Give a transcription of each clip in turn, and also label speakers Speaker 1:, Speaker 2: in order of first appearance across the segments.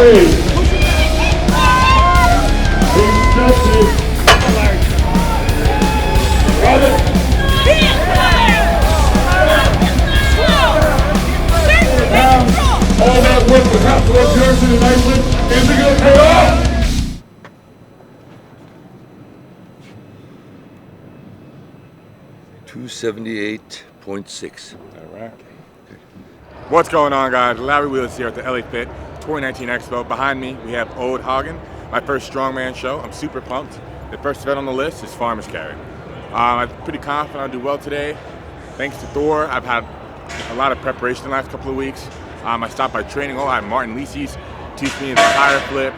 Speaker 1: Race. Accepted. Robert. All that work with Hapsburg, Jersey, and Iceland, is it going to pay off?
Speaker 2: 278.6.
Speaker 3: All right. What's going on, guys? Larrywheels here at the LA Fit 2019 Expo. Behind me, we have Old Hagen, my first Strongman show. I'm super pumped. The first event on the list is Farmer's Carry. I'm pretty confident I'll do well today. Thanks to Thor, I've had a lot of preparation the last couple of weeks. I stopped by training. I had Martin Lisi's teach me the tire flip,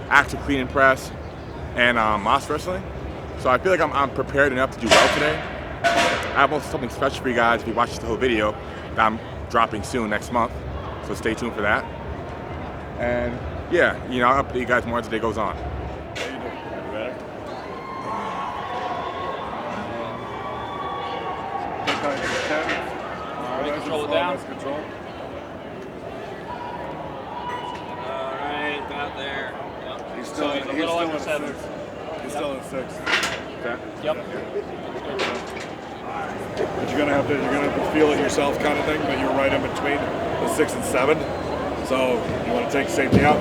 Speaker 3: active clean and press, and Moss wrestling. So I feel like I'm prepared enough to do well today. I have also something special for you guys if you watch the whole video that I'm dropping soon next month. So stay tuned for that. And yeah, you know, I'll update you guys more as the day goes on.
Speaker 1: How you doing? Better?
Speaker 4: Control it down.
Speaker 1: Control.
Speaker 4: Alright, about there. Yep.
Speaker 1: He's still
Speaker 4: a little under 7.
Speaker 1: He's still in 6.
Speaker 3: Okay?
Speaker 4: Yep.
Speaker 1: But you're gonna have to feel it yourself, kind of thing. But you're right in between the 6 and 7. So you want to take safety out,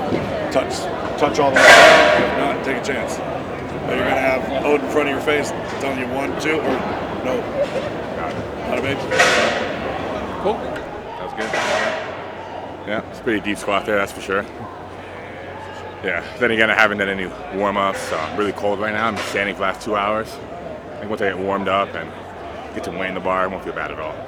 Speaker 1: touch all the way down. If not, take a chance. But you're gonna have Ode in front of your face, telling you 1, 2, or no.
Speaker 3: Got it.
Speaker 1: Not a baby.
Speaker 3: Cool. That was good. Yeah, it's a pretty deep squat there, that's for sure. Yeah, then again, I haven't done any warm-ups, so I'm really cold right now. I'm standing for the last 2 hours. I think once I get warmed up and get to weighing the bar, I won't feel bad at all. Yeah.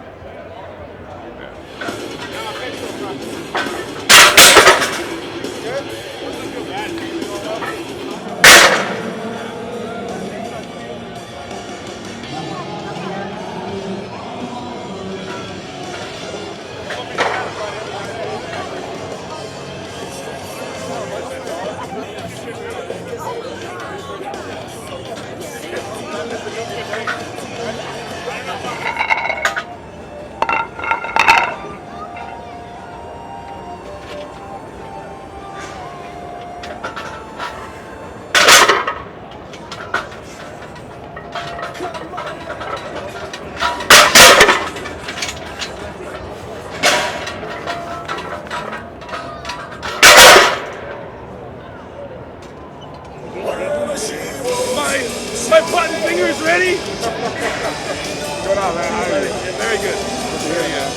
Speaker 5: My button fingers ready?
Speaker 3: What's going on, man? How are you?
Speaker 5: Yeah, very good. Very good.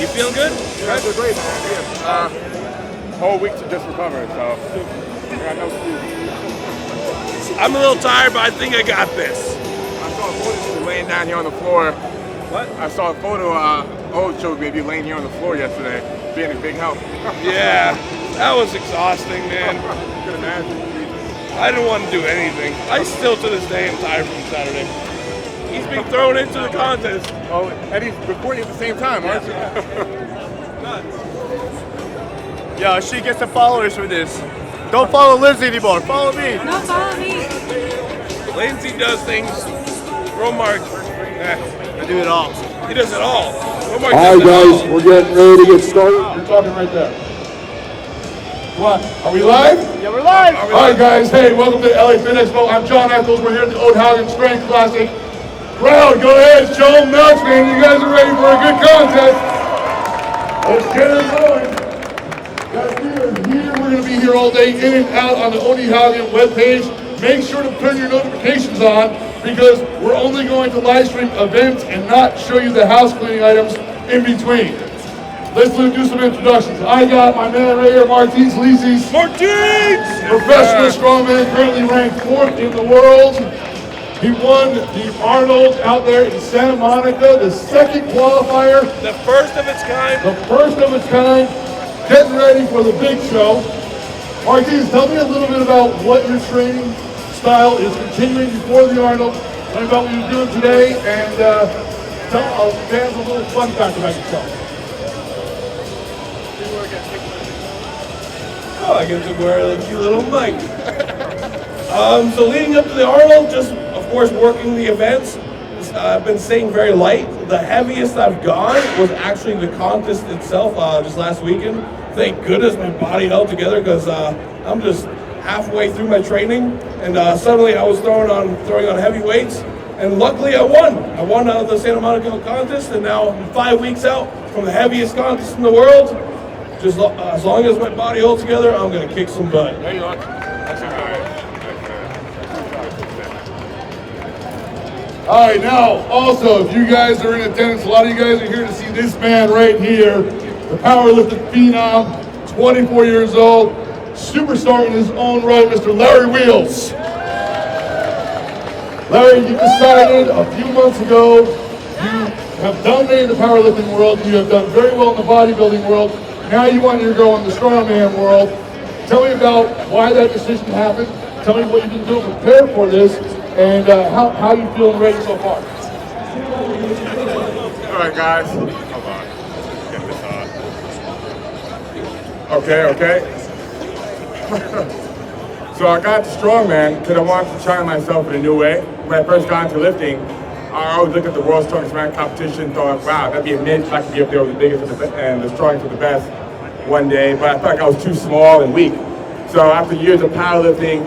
Speaker 5: You feeling good?
Speaker 3: Yeah, I feel great, man. Yeah. Whole week to just recover, so I got no excuse.
Speaker 5: I'm a little tired, but I think I got this.
Speaker 3: I saw a photo of you laying down here on the floor.
Speaker 5: What?
Speaker 3: I saw a photo Old showed me of you laying here on the floor yesterday, being a big help.
Speaker 5: Yeah, that was exhausting, man.
Speaker 3: I could imagine.
Speaker 5: I didn't want to do anything. I still, to this day, am tired from Saturday. He's being thrown into the contest.
Speaker 3: Oh, and he's recording at the same time, aren't you?
Speaker 6: Yo, she gets some followers for this. Don't follow Lindsay anymore. Follow me.
Speaker 7: No, follow me.
Speaker 5: Lindsay does things. Romark,
Speaker 6: I do it all.
Speaker 5: he does it all. Romark
Speaker 1: All
Speaker 5: does
Speaker 1: right,
Speaker 5: it all.
Speaker 1: guys, we're getting ready to get started. You're talking right there. What? Are we live?
Speaker 6: Yeah, we're live.
Speaker 1: All right, guys. Hey, welcome to LA Fit Expo. I'm John Eccles. We're here at the Old Hagen Strength Classic. Crowd, go ahead, show them nuts, man. You guys are ready for a good contest. Let's get it going. Guys, we're going to be here all day, in and out on the Old Hagen webpage. Make sure to turn your notifications on because we're only going to live stream events and not show you the house cleaning items in between. Let's do some introductions. I got my man right here, Martins Lisi's. Professional strongman, currently ranked 4th in the world. He won the Arnold out there in Santa Monica, the 2nd qualifier.
Speaker 5: The first of its kind.
Speaker 1: The first of its kind. Getting ready for the big show. Martins, tell me a little bit about what your training style is continuing before the Arnold. Tell me about what you're doing today, and tell our fans a little fun fact about yourself.
Speaker 5: Oh, I get to wear a cute little mic. So leading up to the Arnold, just of course working the events. I've been staying very light. The heaviest I've gone was actually the contest itself, just last weekend. I thank goodness my body held together, because I'm just halfway through my training, and suddenly I was throwing on heavy weights, and luckily I won. I won out of the Santa Monica contest, and now I'm 5 weeks out from the heaviest contest in the world. Just as long as my body holds together, I'm gonna kick some butt.
Speaker 3: There you are. That's
Speaker 1: All right, now, also, if you guys are in attendance, a lot of you guys are here to see this man right here, the powerlifting phenom, 24 years old, superstar in his own right, Mr. Larrywheels. Larry, you decided a few months ago, you have dominated the powerlifting world, you have done very well in the bodybuilding world, now you want to go in the strongman world. Tell me about why that decision happened, tell me what you've been doing to prepare for this, and how you feeling ready so far.
Speaker 3: All right, guys. Hold on. Get this on. Okay. So I got to Strongman because I wanted to challenge myself in a new way. When I first got into lifting, I always looked at the world's strongest man competition and thought, wow, that'd be a niche. I could be up there with the biggest and the strongest with the best one day. But I felt like I was too small and weak. So after years of powerlifting,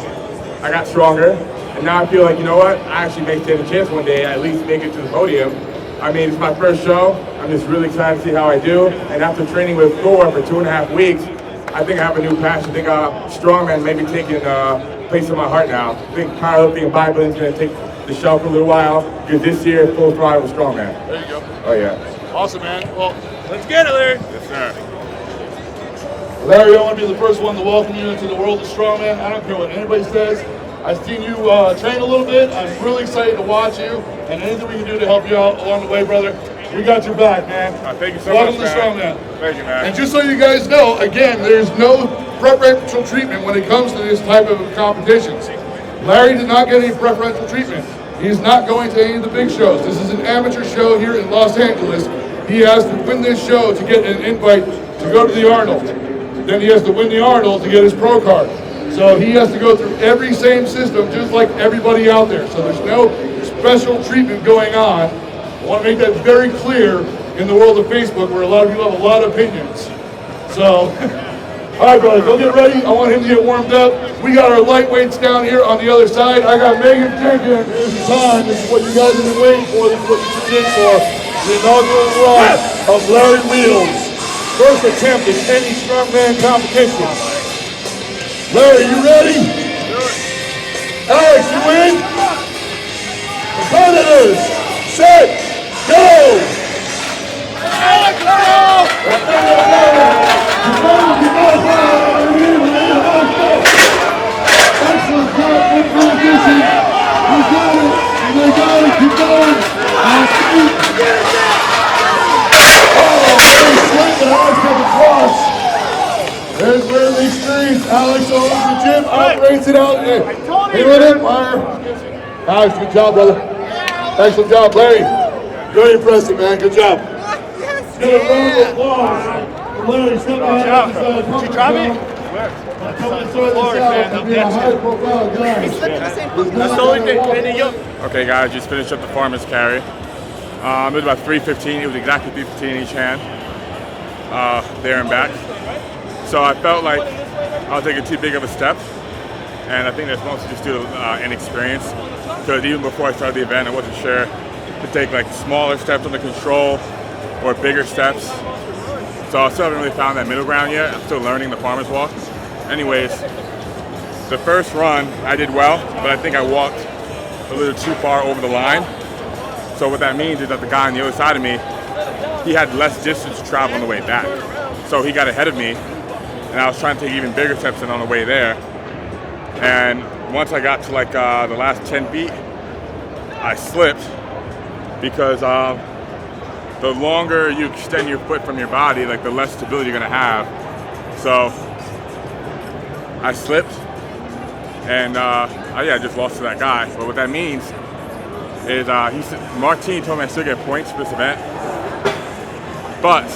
Speaker 3: I got stronger. And now I feel like, you know what? I actually may stand a chance one day, at least make it to the podium. I mean, it's my first show. I'm just really excited to see how I do. And after training with Thor for 2.5 weeks, I think I have a new passion. I think Strongman may be taking place in my heart now. I think powerlifting and bodybuilding is going to take the show for a little while, because this year, full throttle with Strongman.
Speaker 1: There you go.
Speaker 3: Oh, yeah.
Speaker 1: Awesome, man. Well,
Speaker 6: Let's get it, Larry.
Speaker 3: Yes, sir.
Speaker 1: Larry, I want to be the first one to welcome you into the world of strongman. I don't care what anybody says. I've seen you train a little bit. I'm really excited to watch you, and anything we can do to help you out along the way, brother, we got your back, man.
Speaker 3: Thank you so
Speaker 1: Welcome
Speaker 3: much,
Speaker 1: to Strongman.
Speaker 3: Thank you, man.
Speaker 1: And just so you guys know, again, there's no preferential treatment when it comes to this type of competitions. Larry did not get any preferential treatment. He's not going to any of the big shows. This is an amateur show here in Los Angeles. He has to win this show to get an invite to go to the Arnold. Then he has to win the Arnold to get his pro card. So he has to go through every same system just like everybody out there. So there's no special treatment going on. I want to make that very clear in the world of Facebook, where a lot of people have a lot of opinions. So, all right, brother, go get ready. I want him to get warmed up. We got our lightweights down here on the other side. I got Megan Jenkins. Here's the time. This is what you guys have been waiting for. This is what you tuned in for. The inaugural run of Larrywheels. First attempt in any strongman competition. Larry, you ready? Alex, you in? Competitors, set, go!
Speaker 6: Alex, go!
Speaker 1: Excellent job, good transition. You got it, and they got it, keep going. Very slick, but Alex got the cross. There's where the experience. Alex owns the gym, operates it out. Hey, with Empire. Alex, good job, brother. Excellent job, Larry. Very impressive, man. Good job. Yes. Get a round of applause for Larry. Step out.
Speaker 6: Did you drop it? That's the only thing.
Speaker 3: Okay, guys, just finished up the farmer's carry. It was about 3:15. It was exactly 3:15 in each hand, there and back. So I felt like I was taking too big of a step, and I think that's mostly just due to inexperience. Because even before I started the event, I wasn't sure to take like smaller steps under control or bigger steps. So I still haven't really found that middle ground yet. I'm still learning the farmer's walk. Anyways, the first run I did well, but I think I walked a little too far over the line. So what that means is that the guy on the other side of me, he had less distance to travel on the way back. So he got ahead of me, and I was trying to take even bigger steps than on the way there. And once I got to like the last 10 feet, I slipped because the longer you extend your foot from your body, like the less stability you're gonna have. So I slipped, and I just lost to that guy. But what that means is Martini told me I still get points for this event, but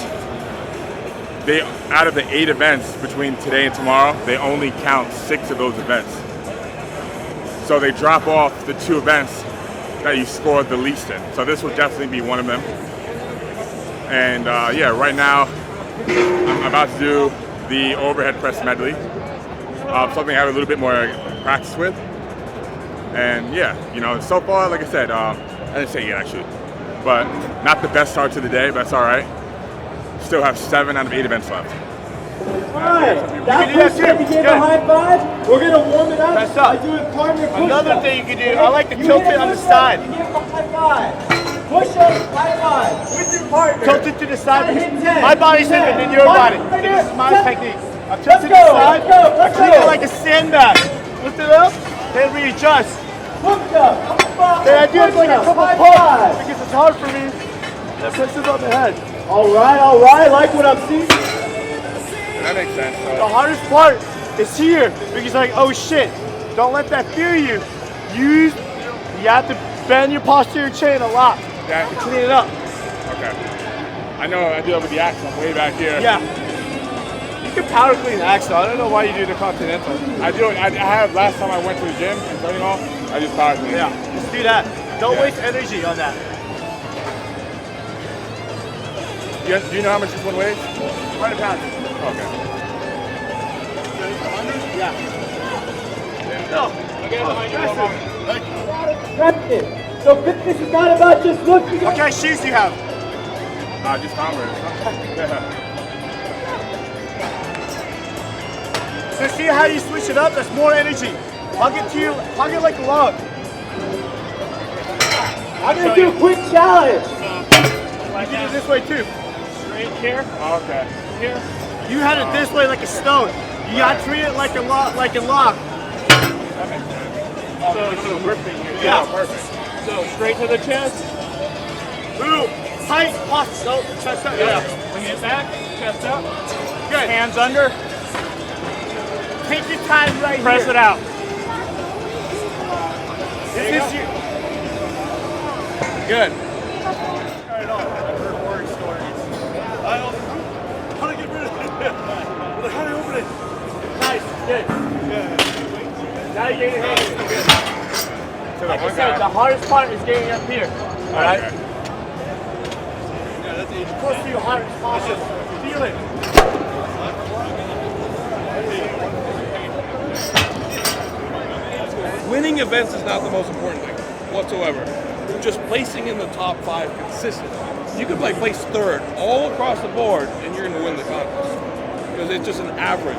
Speaker 3: they, out of the 8 events between today and tomorrow, they only count 6 of those events. So they drop off the 2 events that you scored the least in. So this will definitely be one of them. And right now I'm about to do the overhead press medley. Something I have a little bit more practice with. And yeah, you know, so far, like I said, I didn't say yet actually, but not the best start to the day, but that's all right. Still have 7 out of 8 events left.
Speaker 2: Alright, that person, you gave a high five. We're gonna warm it up
Speaker 6: Press up.
Speaker 2: by doing partner push-ups.
Speaker 6: Another thing you can do, I like to tilt it on the side.
Speaker 2: You give him a high five. Push-ups, high five. With your partner.
Speaker 6: Tilt it to the side.
Speaker 2: Hit 10.
Speaker 6: My body's different than your body.
Speaker 2: Right
Speaker 6: This is my
Speaker 2: 10.
Speaker 6: technique. I tilt
Speaker 2: Let's
Speaker 6: to
Speaker 2: go,
Speaker 6: the side.
Speaker 2: let's go, let's
Speaker 6: I treat it
Speaker 2: go.
Speaker 6: like a sandbag. Lift it up, then readjust.
Speaker 2: Push-up.
Speaker 6: Then I do it like a couple
Speaker 2: High
Speaker 6: pumps
Speaker 2: five.
Speaker 6: because it's hard for me. That presses on the head.
Speaker 2: Alright, like what I'm seeing.
Speaker 3: That makes sense.
Speaker 6: The hardest part is here because like, oh shit, don't let that fear you. You have to bend your posterior chain a lot
Speaker 3: Yeah.
Speaker 6: to clean it up.
Speaker 3: Okay. I know I do that with the axe. I'm way back here.
Speaker 6: Yeah. You can power clean the axle. I don't know why you do the Continental.
Speaker 3: I do. I have last time I went to the gym and training hall. I just power clean.
Speaker 6: Yeah, just do that. Don't
Speaker 3: Yeah.
Speaker 6: waste energy on that.
Speaker 3: Do you know how much this one weighs?
Speaker 6: 100 pounds.
Speaker 3: Okay.
Speaker 6: Yeah. No.
Speaker 2: So fitness is not about just looking
Speaker 6: What kind of shoes do you have?
Speaker 3: Just Converse. Yeah.
Speaker 6: So see how you switch it up? That's more energy. Hug it to you. Hug it like a log.
Speaker 2: I'm gonna do a quick challenge.
Speaker 6: You can do it this way too.
Speaker 4: Straight here.
Speaker 3: Okay.
Speaker 4: Here.
Speaker 6: You had it this way like a stone. You got to treat it like a log.
Speaker 4: So grip thing here.
Speaker 6: Yeah.
Speaker 3: Perfect.
Speaker 4: So straight to the chest.
Speaker 6: Ooh, tight posture. No, chest up. Yeah.
Speaker 4: Bring it back. Chest up.
Speaker 6: Good.
Speaker 4: Hands under.
Speaker 6: Take your time right
Speaker 4: Press
Speaker 6: here.
Speaker 4: it out.
Speaker 6: This is you.
Speaker 3: Good.
Speaker 6: How to get rid of it? How do you open it? Nice, good. Now you're getting your hands. Good.
Speaker 3: So
Speaker 6: Like I said, the hardest part is getting up here. All right.
Speaker 3: Okay.
Speaker 6: As close to your heart as possible. Feel it.
Speaker 5: Winning events is not the most important thing whatsoever. Just placing in the top 5 consistently. You could like place 3rd all across the board and you're going to win the contest. Because it's just an average.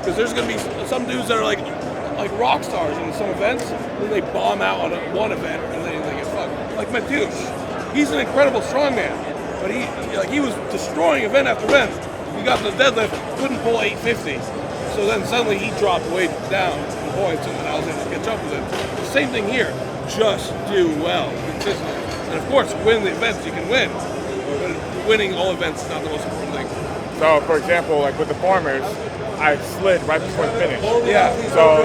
Speaker 5: Because there's going to be some dudes that are like rock stars in some events, then they bomb out on one event and then they get fucked. Like Medley. He's an incredible strongman, but he was destroying event after event. He got the deadlift, couldn't pull 850. So then suddenly he dropped weight down in points and I was able to catch up with him. The same thing here, just do well consistently. And of course, win the events you can win, but winning all events is not the most important thing.
Speaker 3: So, for example, like with the farmers, I slid right before the finish.
Speaker 5: Yeah.
Speaker 3: So,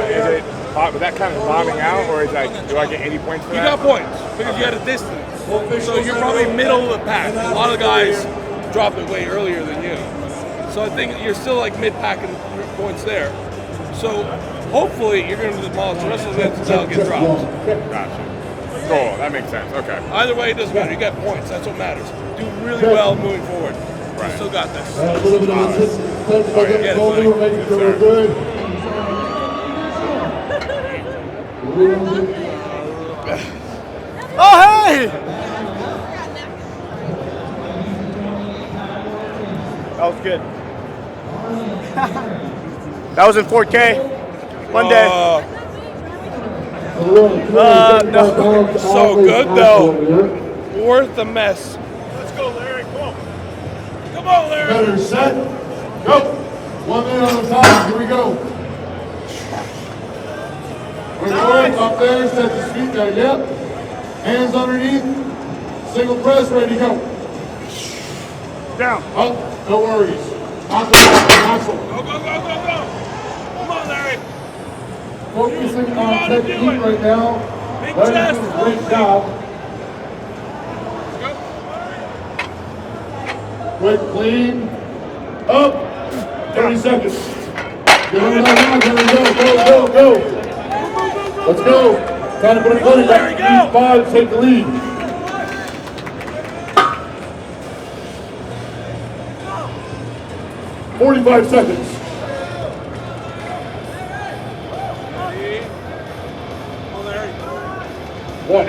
Speaker 3: was that kind of bombing out, or is like, do I get 80 points for
Speaker 5: You
Speaker 3: that?
Speaker 5: got points because you had a distance. So you're probably middle of the pack. A lot of guys dropped it way earlier than you. So I think you're still like mid-pack in points there. So hopefully you're going to demolish the rest of the events until it gets dropped.
Speaker 3: Gotcha. Cool, that makes sense. Okay.
Speaker 5: Either way, it doesn't matter. You got points. That's what matters. Do really well moving forward.
Speaker 3: Right.
Speaker 5: You still got this.
Speaker 1: A little bit of assistance.
Speaker 5: Get it, buddy.
Speaker 1: Making sure we're good.
Speaker 6: Oh, hey! That was good. That was in 4K. One day.
Speaker 5: No. So good though. Worth the mess.
Speaker 6: Let's go, Larry. Cool.
Speaker 5: Come on, Larry.
Speaker 1: Better set. Go. 1 minute on the time. Here we go. We're going up there. Set the feet down. Yep. Hands underneath. Single press. Ready to go.
Speaker 6: Down.
Speaker 1: Up. No worries. Axel.
Speaker 5: Go. Come on, Larry.
Speaker 1: Focusing on technique right now.
Speaker 5: Big
Speaker 1: Larry's
Speaker 5: chest,
Speaker 1: doing a great
Speaker 5: full
Speaker 1: job. Quick, clean, up, 30 seconds. Get on that line, go. Let's go. Trying to put a clean back. 5, take the lead. 45 seconds. One.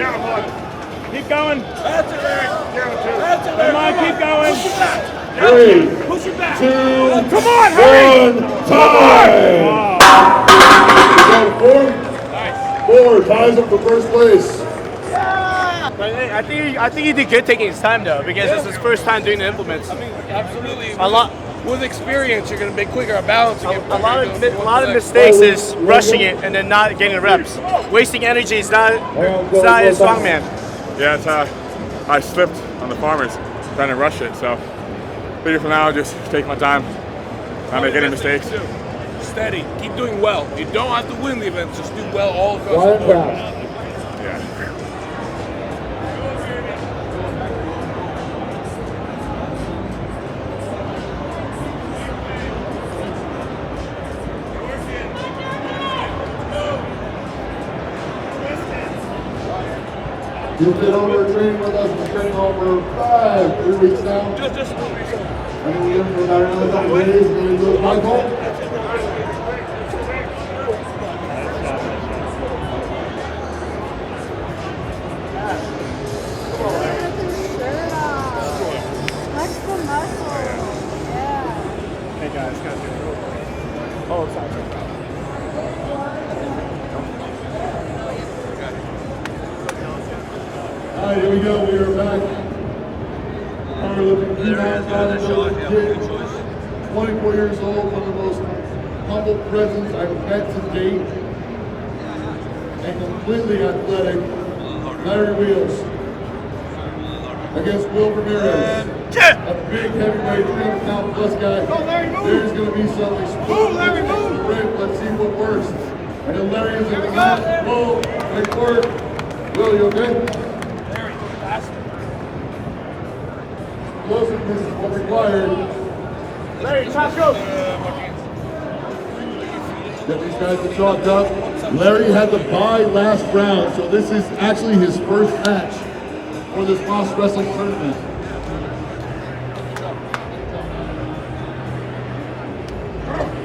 Speaker 4: Keep going.
Speaker 5: That's it, Larry. That's it, Larry.
Speaker 4: Come on, keep going.
Speaker 5: Push it back.
Speaker 1: 3,
Speaker 5: Push it back.
Speaker 1: 2,
Speaker 4: Come on, hurry.
Speaker 1: 1, time! Four ties up for first place.
Speaker 6: But I think he did good taking his time though, because it's his first time doing the implements.
Speaker 5: I mean, absolutely.
Speaker 6: A lot.
Speaker 5: With experience, you're going to be quicker at balancing it.
Speaker 6: A lot of mistakes is rushing it and then not getting reps. Wasting energy is not his strongman.
Speaker 3: Yeah, it's, I slipped on the farmers trying to rush it, so figure from now I'll just take my time, not make any mistakes.
Speaker 5: Steady. Keep doing well. You don't have to win the events. Just do well all across
Speaker 1: Flying
Speaker 5: the board.
Speaker 1: fast.
Speaker 3: Yeah.
Speaker 1: You've been over training with us. We're training over 3 weeks now.
Speaker 5: Just
Speaker 1: And we're in for about another couple of days. We're going to do it Michael.
Speaker 7: Flex the muscle. Yeah.
Speaker 6: Hey guys, oh, sorry.
Speaker 1: All right, here we go. We are back. Powerlifting P90 kid, 24 years old, one of the most humble presence I've met to date, and completely athletic. Larrywheels against Will Ramirez, a big heavyweight 300-pound plus guy. There's going to be some explosive. Let's see what works. I know Larry is in the top. Whoa, great work. Will, you okay? Explosiveness is what required.
Speaker 6: Larry, top go.
Speaker 1: Get these guys to chalk up. Larry had the bye last round, so this is actually his first match for this Boss Wrestling tournament.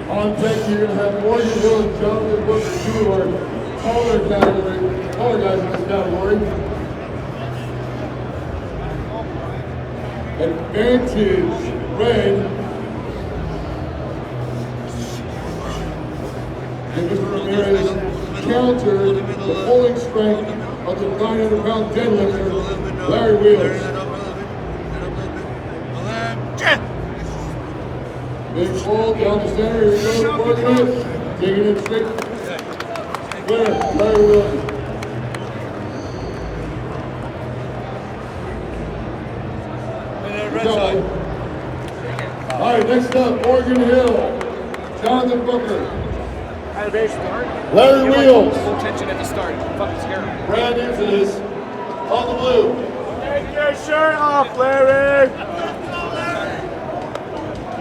Speaker 1: On deck, you're going to have Morgan Hill and Jonathan Booker, two of our taller guys in this category. Advantage, red. And Mr. Ramirez countered the pulling strength of the 900-pound deadlifter, Larrywheels. Big pull down the center, here he goes, working it, taking it straight. Winner, Larrywheels. All right, next up, Morgan Hill, Jonathan Booker. Larrywheels.
Speaker 8: Full tension at the start. I'm fucking scared.
Speaker 1: Brand new to this, on the blue.
Speaker 6: Take your shirt off, Larry.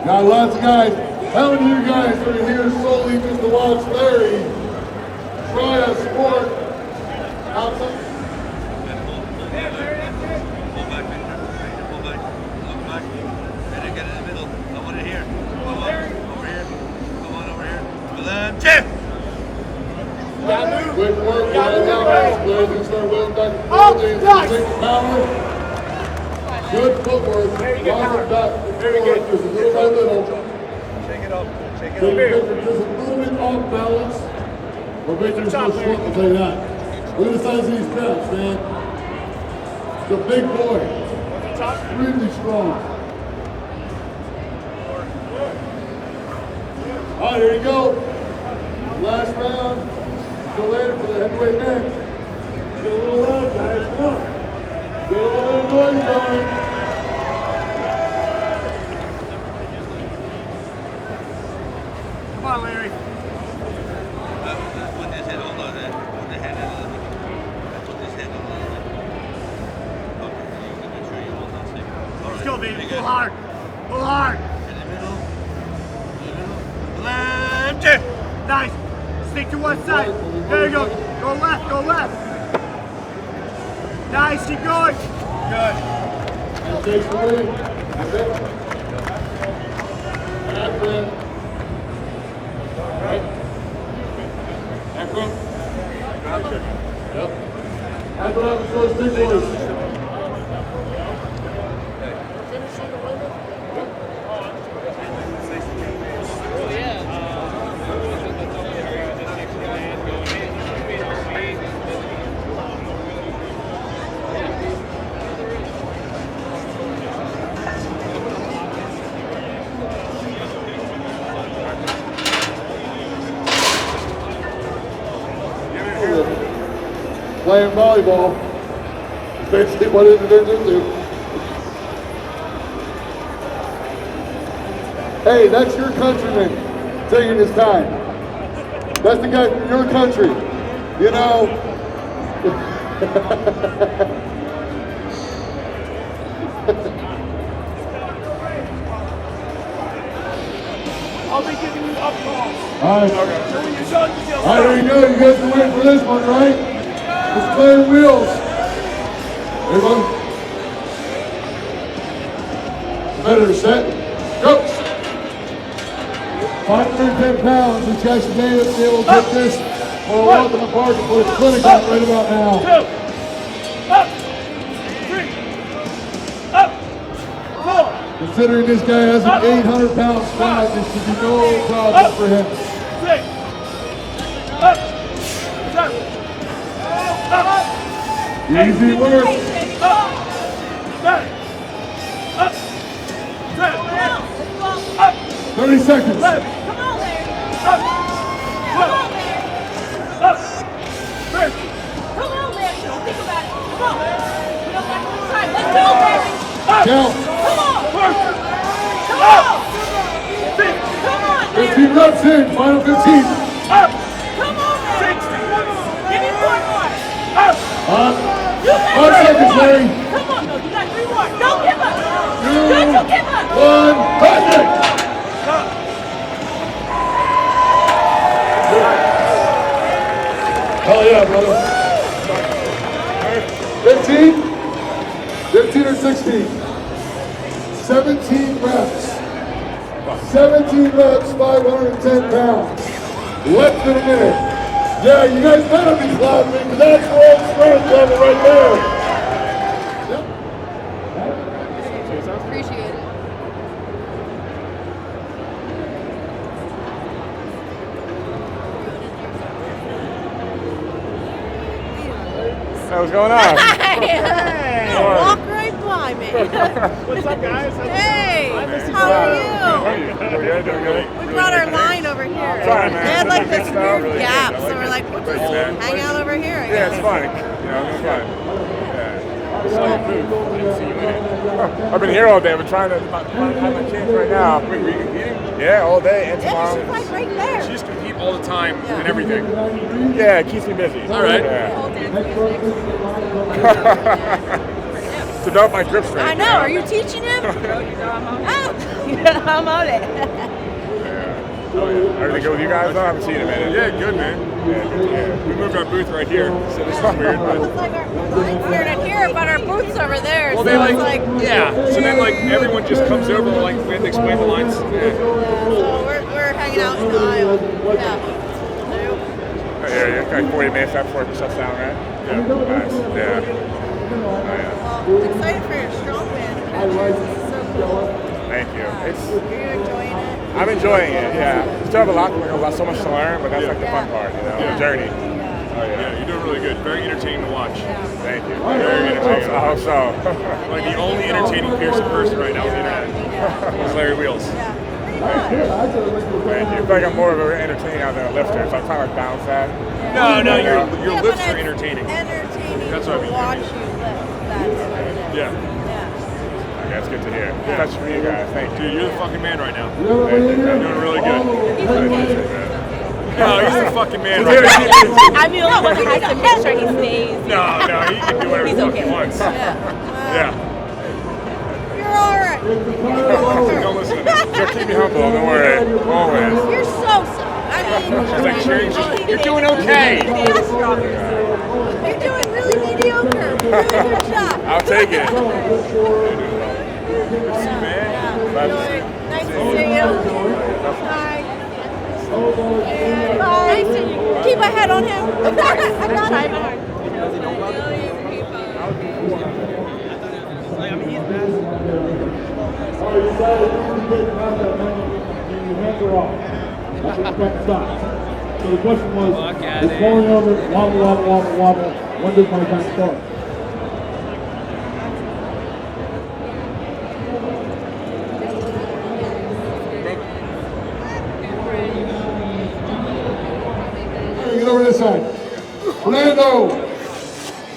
Speaker 1: Got lots of guys. How many of you guys are here solely just to watch Larry try a sport outside? Quick work, right now, guys. Players can start wheeling back and forth. They can take power. Good footwork. Lots back. Very good. Just a little by little.
Speaker 8: Shake it up. Shake it
Speaker 1: So
Speaker 8: up.
Speaker 1: you guys are just a little bit off balance. We're making this so short, I'll tell you that. Look at the size of these straps, man. It's a big boy. Really strong. All right, here you go. Last round. Go later for the heavyweight match. Get a little loud, guys. Come on. Get a little noise going.
Speaker 6: Come on, Larry.
Speaker 9: Put his head on there. Put the head in. Put his head on there. Okay, you can make sure you hold that thing. All
Speaker 6: Let's
Speaker 9: right.
Speaker 6: go, baby.
Speaker 9: Very
Speaker 6: Pull
Speaker 9: good.
Speaker 6: hard. Pull hard.
Speaker 9: In the middle. In the middle. Left.
Speaker 6: Nice. Stick to one side. There you go. Go left. Go left. Nice. Keep going. Good.
Speaker 1: That takes the lead. That's it. Back in. Right. Back up. Yep. That's what happens to those big boys. Playing volleyball. Basically what it turns into. Hey, that's your countryman taking his time. That's the guy from your country. You know.
Speaker 6: I'll be giving you up calls.
Speaker 1: Alright.
Speaker 6: When you're done, you yell
Speaker 1: Alright, there you go. You guys are waiting for this one, right? It's Larrywheels. Everyone? Better set. Go! 510 pounds. This guy should be able to get this for a walk in the park and put a clinic on right about now.
Speaker 6: 2, up, 3, up, 4.
Speaker 1: Considering this guy has an 800-pound squat, this should be no problem for him.
Speaker 6: 6, up, 7, up,
Speaker 1: Easy work.
Speaker 6: up, 9, up, 10, up,
Speaker 1: 30 seconds.
Speaker 6: 11,
Speaker 7: Come on, Larry.
Speaker 6: up,
Speaker 7: Come on,
Speaker 6: 12,
Speaker 7: Larry.
Speaker 6: up, 13.
Speaker 7: Come on, Larry. Don't think about it. Come on. We don't got much time. Let's go, Larry.
Speaker 1: Count.
Speaker 7: Come on.
Speaker 6: 14,
Speaker 7: Come
Speaker 6: up,
Speaker 7: on.
Speaker 6: 15,
Speaker 7: Come on, Larry.
Speaker 1: 15 reps in. Final 15.
Speaker 6: up,
Speaker 7: Come on, Larry.
Speaker 6: 16,
Speaker 7: Give me 4 more.
Speaker 6: up,
Speaker 7: You got
Speaker 1: 5 seconds,
Speaker 7: 3 more.
Speaker 1: Larry.
Speaker 7: Come on, no. You got 3 more. Don't give up.
Speaker 1: 2,
Speaker 7: Don't you give up.
Speaker 1: 1, perfect. Hell yeah, brother. 15? 15 or 16? 17 reps. 17 reps, 510 pounds. Less than a minute. Yeah, you guys better be clapping, because that's world strength level right there.
Speaker 7: Appreciate it.
Speaker 3: Hey, what's going on?
Speaker 7: Walk right by me.
Speaker 6: What's up, guys?
Speaker 7: Hey, how are you?
Speaker 3: Yeah, doing good.
Speaker 7: We brought our line over here.
Speaker 3: Sorry, man.
Speaker 7: They had like this weird
Speaker 3: Really
Speaker 7: gap,
Speaker 3: good. I
Speaker 7: so
Speaker 3: like
Speaker 7: we're
Speaker 3: it.
Speaker 7: like, we'll
Speaker 3: Thanks,
Speaker 7: just
Speaker 3: man.
Speaker 7: hang out over here, I
Speaker 3: Yeah,
Speaker 7: guess.
Speaker 3: it's fun. You know, it's fun. Yeah. I've been here all day. I've been trying to have my chance right now. Were you competing? Yeah, all day and
Speaker 7: Yeah,
Speaker 3: tomorrow.
Speaker 7: she's like right there.
Speaker 8: She just compete all the time and everything.
Speaker 3: Yeah, it keeps me busy.
Speaker 8: All right.
Speaker 3: Yeah. Develop my grip strength.
Speaker 7: I know, are you teaching him? Oh, I'm on it.
Speaker 3: Everything good with you guys? I haven't seen it, man.
Speaker 8: Yeah, good, man.
Speaker 3: Yeah.
Speaker 8: We moved our booth right here, so this is weird. But
Speaker 7: It's like our we're in here, but our booth's over there.
Speaker 8: well,
Speaker 7: so
Speaker 8: they
Speaker 7: it's like
Speaker 8: yeah. So then like everyone just comes over and like we have to explain the lines. Yeah.
Speaker 7: so we're hanging out in the aisle. Yeah.
Speaker 3: Yeah, you're like 40 minutes after it shuts down, right? Yeah. Nice. Yeah. Oh, yeah.
Speaker 7: Well, I'm excited for your Strongman. This is so cool.
Speaker 3: Thank you. It's
Speaker 7: Are you enjoying it?
Speaker 3: I'm enjoying it. Yeah. Still have a lot, so much to learn, but that's like the fun part, you know, the journey.
Speaker 7: Yeah.
Speaker 3: Oh yeah.
Speaker 8: Yeah, you're doing really good. Very entertaining to watch.
Speaker 3: Thank you. Very entertaining. I hope so.
Speaker 8: Like the only entertaining person right now on the internet is Larrywheels.
Speaker 7: Yeah.
Speaker 3: Thank you. I feel like I'm more of an entertaining than a lifter, so I'm trying to like balance that.
Speaker 8: No, your
Speaker 7: Yeah,
Speaker 8: lifts
Speaker 7: but
Speaker 8: are
Speaker 7: it's
Speaker 8: entertaining.
Speaker 7: Entertaining
Speaker 8: That's
Speaker 7: to
Speaker 8: what I mean.
Speaker 7: watch you lift. That's what it is.
Speaker 8: Yeah.
Speaker 7: Yeah.
Speaker 3: Okay, that's good to hear. Especially for you guys. Thank you.
Speaker 8: Dude, you're the fucking man right now.
Speaker 3: Thank you.
Speaker 8: You're doing really good. No, he's the fucking man
Speaker 3: He's
Speaker 8: right now.
Speaker 10: I'm the only one that has to make sure he stays.
Speaker 8: No, he can do whatever the fuck he wants. Yeah.
Speaker 7: You're all right.
Speaker 8: Don't listen to me.
Speaker 3: Just keep me humble, don't worry. Always.
Speaker 7: You're so. I mean,
Speaker 8: She's like cheering. You're doing okay.
Speaker 7: you're doing really mediocre. Really good job.
Speaker 3: I'll take it.
Speaker 8: Man.
Speaker 7: Nice to see you. Bye. Bye. Keep a head on him. I got him.
Speaker 1: bikes are off. That's when the bike stops. So the question was, is falling over, wobble, wobble, wobble, wobble, when does my time start? Get over this side. Fernando!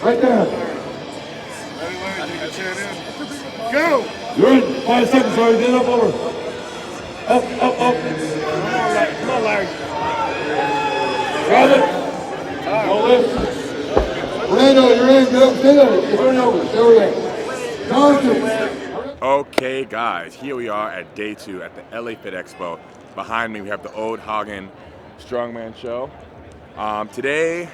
Speaker 1: Right there.
Speaker 8: Go!
Speaker 1: You're in 5 seconds, sorry. Get up over. Up, up, up.
Speaker 6: Come on, Larry.
Speaker 1: Grab it. Go lift. Fernando, you're in. Get up. Stay there. Get over. Stay over there. Johnson.
Speaker 3: Okay, guys, here we are at day 2 at the LA Fit Expo. Behind me, we have the Old Hagen Strongman show. Today,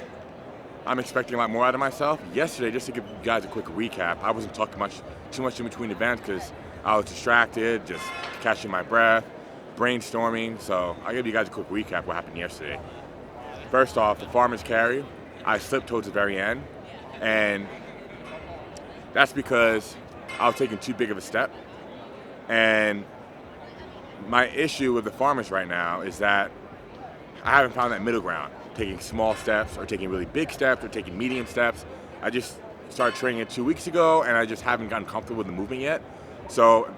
Speaker 3: I'm expecting a lot more out of myself. Yesterday, just to give you guys a quick recap, I wasn't talking too much in between events because I was distracted, just catching my breath, brainstorming. So I'll give you guys a quick recap of what happened yesterday. First off, the farmer's carry, I slipped towards the very end, and that's because I was taking too big of a step. And my issue with the farmers right now is that I haven't found that middle ground, taking small steps or taking really big steps or taking medium steps. I just started training it 2 weeks ago and I just haven't gotten comfortable with the movement yet. So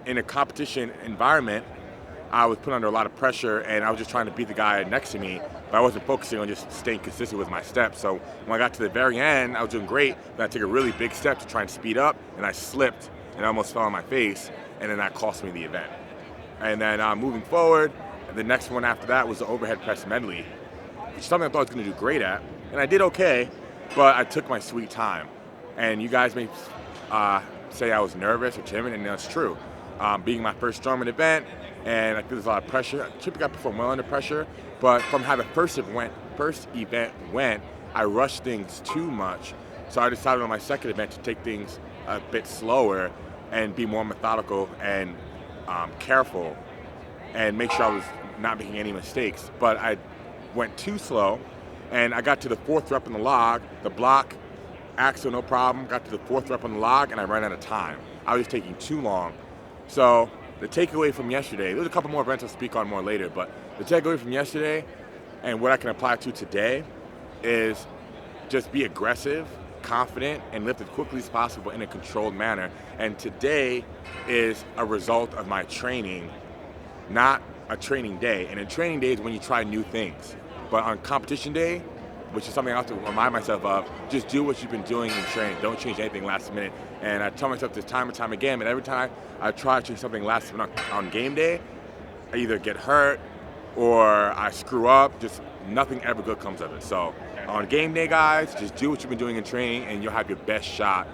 Speaker 3: in a competition environment, I was put under a lot of pressure and I was just trying to beat the guy next to me, but I wasn't focusing on just staying consistent with my steps. So when I got to the very end, I was doing great, but I took a really big step to try and speed up and I slipped and I almost fell on my face, and then that cost me the event. And then moving forward, the next one after that was the overhead press medley, which is something I thought I was going to do great at, and I did okay, but I took my sweet time. And you guys may say I was nervous or timid, and that's true. Being my first Strongman event, and I feel there's a lot of pressure. I typically perform well under pressure, but from how the first event went, I rushed things too much. So I decided on my second event to take things a bit slower and be more methodical and careful and make sure I was not making any mistakes. But I went too slow, and I got to the 4th rep on the log, the block, axle, no problem, got to the 4th rep on the log, and I ran out of time. I was just taking too long. So the takeaway from yesterday, there's a couple more events I'll speak on more later, but the takeaway from yesterday and what I can apply to today is just be aggressive, confident, and lift as quickly as possible in a controlled manner. And today is a result of my training, not a training day. And a training day is when you try new things. But on competition day, which is something I have to remind myself of, just do what you've been doing in training. Don't change anything last minute. And I tell myself this time and time again, but every time I try to change something last minute on game day, I either get hurt or I screw up. Just nothing ever good comes of it. So on game day, guys, just do what you've been doing in training and you'll have your best shot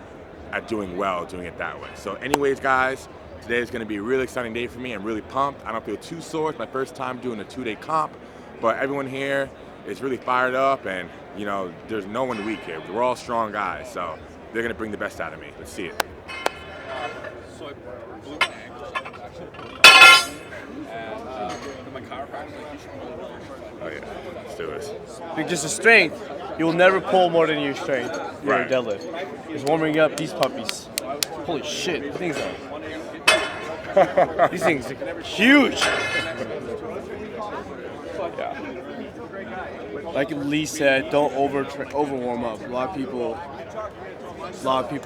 Speaker 3: at doing well, doing it that way. So anyways, guys, today is going to be a really exciting day for me. I'm really pumped. I don't feel too sore. It's my first time doing a 2-day comp, but everyone here is really fired up, and you know, there's no one weak here. We're all strong guys, so they're going to bring the best out of me. Let's see it.
Speaker 8: So I blew my ankle, and my chiropractor was like, you should pull it.
Speaker 3: Oh yeah, let's do this.
Speaker 6: Just the strength. You'll never pull more than your strength. Your
Speaker 3: Right.
Speaker 6: deadlift. Just warming up these puppies. Holy shit, these things are. These things are huge. Yeah. Like Lee said, don't over warm up. A lot of people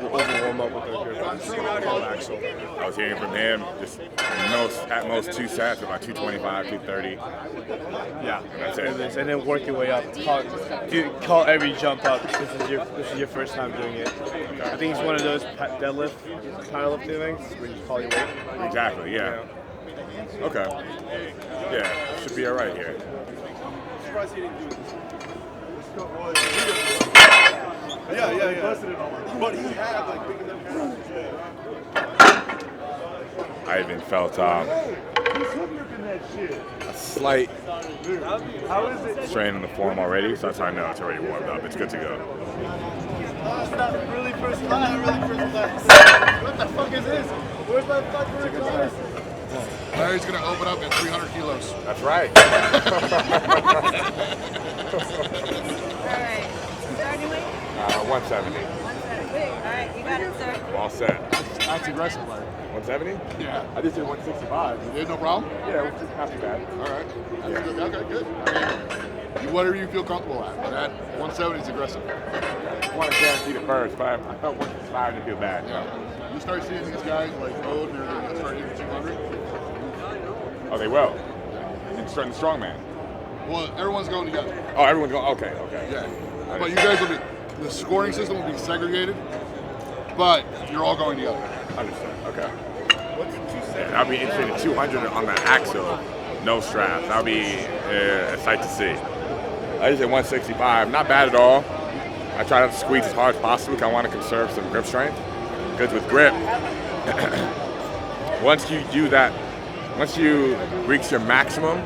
Speaker 6: over warm up with their axle.
Speaker 3: I was hearing from him just at most 2 sets, about 225, 230.
Speaker 6: Yeah,
Speaker 3: That's it.
Speaker 6: And then work your way up. Call every jump up. This is your first time doing it. I think it's one of those powerlifting things where you call your weight.
Speaker 3: Exactly, yeah. Okay. Yeah, should be all right here.
Speaker 8: Yeah. But he had like big enough.
Speaker 3: I even felt a slight strain in the form already, so that's how I know it's already warmed up. It's good to go.
Speaker 6: It's not really first class. What the fuck is this? Where's my fucking recliners?
Speaker 8: Larry's gonna open up at 300 kilos.
Speaker 3: That's right.
Speaker 7: All right. Starting weight?
Speaker 3: 170.
Speaker 7: 170. All right, you got it, sir.
Speaker 3: I'm all set.
Speaker 1: That's aggressive, Larry.
Speaker 3: 170?
Speaker 1: Yeah.
Speaker 3: I just did 165.
Speaker 1: You did, no problem?
Speaker 3: Yeah, it was not too bad.
Speaker 1: All right. That's good. Okay, good. I mean, whatever you feel comfortable at. But that 170 is aggressive.
Speaker 3: I want to guarantee the first, but I felt 165 to feel bad.
Speaker 1: Yeah. You start seeing these guys like Ode and they're going to start hitting 200.
Speaker 3: Oh, they will. And starting the Strongman.
Speaker 1: Well, everyone's going together.
Speaker 3: Oh, everyone's going. Okay.
Speaker 1: Yeah. But you guys will be, the scoring system will be segregated, but you're all going together.
Speaker 3: Understood. Okay. Yeah, I'll be interested in 200 on the axle, no straps. That'll be a sight to see. I just did 165. Not bad at all. I try not to squeeze as hard as possible because I want to conserve some grip strength. Because with grip, once you do that, once you reach your maximum,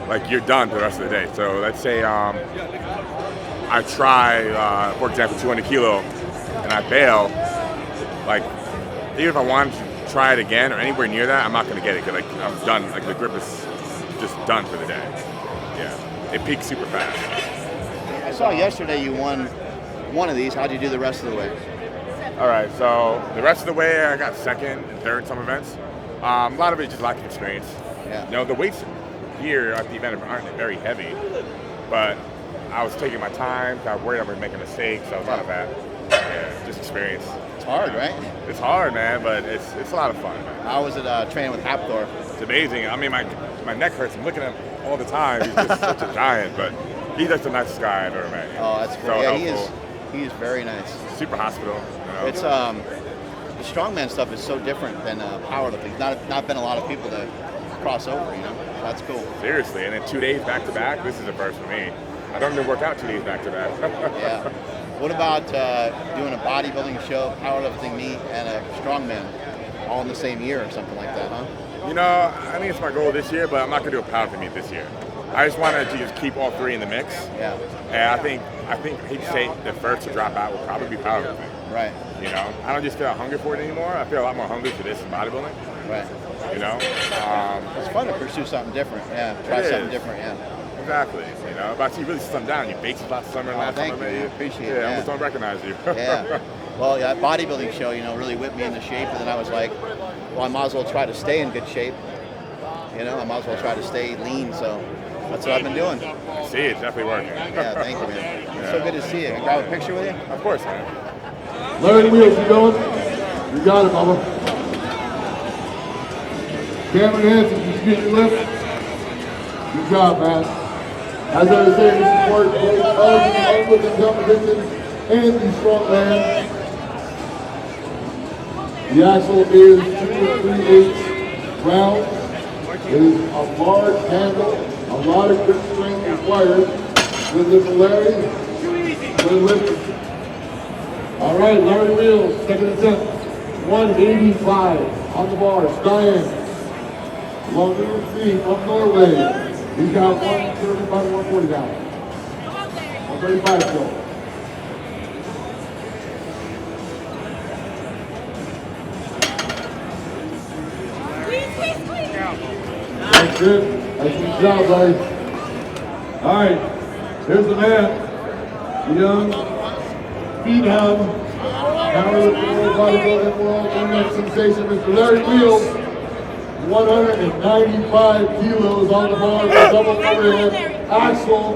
Speaker 3: like you're done for the rest of the day. So let's say I try, for example, 200 kilo, and I fail. Like even if I wanted to try it again or anywhere near that, I'm not going to get it because like I'm done. Like the grip is just done for the day. Yeah, it peaks super fast.
Speaker 11: I saw yesterday you won one of these. How'd you do the rest of the way?
Speaker 3: All right, so the rest of the way I got second and third in some events. A lot of it is just lack of experience.
Speaker 11: Yeah.
Speaker 3: You know, the weights here at the event aren't very heavy, but I was taking my time. I was worried I was making mistakes. So a lot of that, yeah, just experience.
Speaker 11: It's hard, right?
Speaker 3: It's hard, man, but it's a lot of fun. Man.
Speaker 11: How was it training with Hapthor?
Speaker 3: It's amazing. I mean, my neck hurts. I'm looking at him all the time. He's just such a giant, but he's just the nicest guy I've ever met.
Speaker 11: Oh, that's cool.
Speaker 3: So
Speaker 11: yeah,
Speaker 3: helpful.
Speaker 11: He is very nice.
Speaker 3: Super hospital. You know?
Speaker 11: It's the strongman stuff is so different than powerlifting. Not been a lot of people that cross over. You know, that's cool.
Speaker 3: Seriously, and then 2 days back to back. This is the first for me. I don't even work out 2 days back to back.
Speaker 11: Yeah. What about doing a bodybuilding show, powerlifting meet, and a strongman all in the same year or something like that, huh?
Speaker 3: You know, I think it's my goal this year, but I'm not going to do a powerlifting meet this year. I just wanted to just keep all three in the mix.
Speaker 11: Yeah.
Speaker 3: And I think I hate to say the first to drop out will probably be powerlifting.
Speaker 11: Right.
Speaker 3: You know, I don't just feel hungry for it anymore. I feel a lot more hungry for this than bodybuilding.
Speaker 11: Right.
Speaker 3: You know?
Speaker 11: It's fun to pursue something different. Yeah. Try something different. Yeah.
Speaker 3: Exactly. You know, but you really slim down. You baked a lot summer last
Speaker 11: thank
Speaker 3: summer.
Speaker 11: you. I appreciate it.
Speaker 3: Yeah, I
Speaker 11: Yeah.
Speaker 3: almost don't recognize you.
Speaker 11: Yeah. Well, yeah, that bodybuilding show, you know, really whipped me into shape, and then I was like, well, I might as well try to stay in good shape. You know, I might as well try to stay lean. So that's what I've been doing.
Speaker 3: I see, it's definitely working.
Speaker 11: Yeah, thank you, man. So good to see you. Can I grab a picture with you?
Speaker 3: Of course, man.
Speaker 1: Larrywheels, you going? You got it, Bubba. Cameron Hansen, did you get your lift? Good job, man. As I was saying, this is part of the unlifting competition and the strongman. The axle is 2 3/8 rounds. It is a large handle, a lot of grip strength required with the Larry, with lifting. All right, Larrywheels, second attempt, 185 on the bar, Diane. Longer feet from Norway. He's got 135 to 140 down. 135 still. That's good. That's good job, buddy. All right, here's the man. The young, phenom, powerlifting world bodybuilding world internet sensation, Mr. Larrywheels. 195 kilos on the bar with double overhead, axle,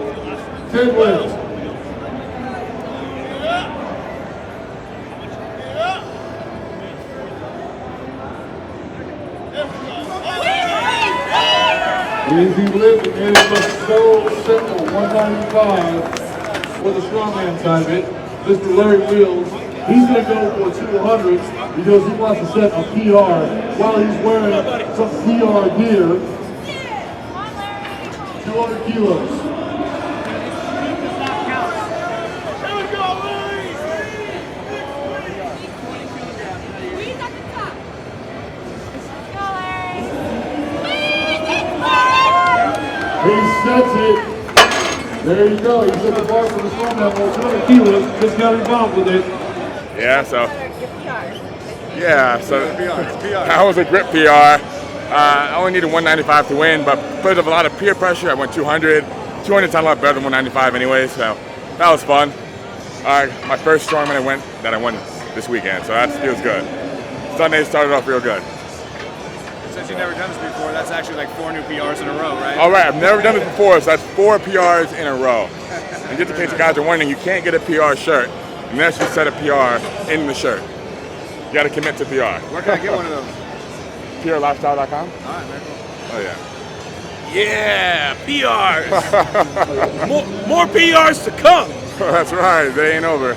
Speaker 1: 10 lifts. Easy lift, and it looks so simple. 195 for the strongman side of it. Mr. Larrywheels, he's going to go for 200 because he wants to set a PR while he's wearing some PR gear. 200 kilos. He sets it. There you go. He set the bar for the strongman. 200 kilos. Just got involved with it.
Speaker 3: Yeah, so that was a grip PR. I only needed 195 to win, but because of a lot of peer pressure, I went 200. 200 is a lot better than 195 anyway, so that was fun. My first strongman I won this weekend, so that feels good. Sunday started off real good.
Speaker 6: Since you've never done this before, that's actually like 4 new PRs in a row, right?
Speaker 3: All right, I've never done this before, so that's 4 PRs in a row. And just in case you guys are wondering, you can't get a PR shirt unless you set a PR in the shirt. You got to commit to PR.
Speaker 6: Where can I get one of those?
Speaker 3: PRLifestyle.com?
Speaker 6: All right, very cool.
Speaker 3: Oh, yeah.
Speaker 5: Yeah, PRs. more PRs to come.
Speaker 3: That's right, they ain't over.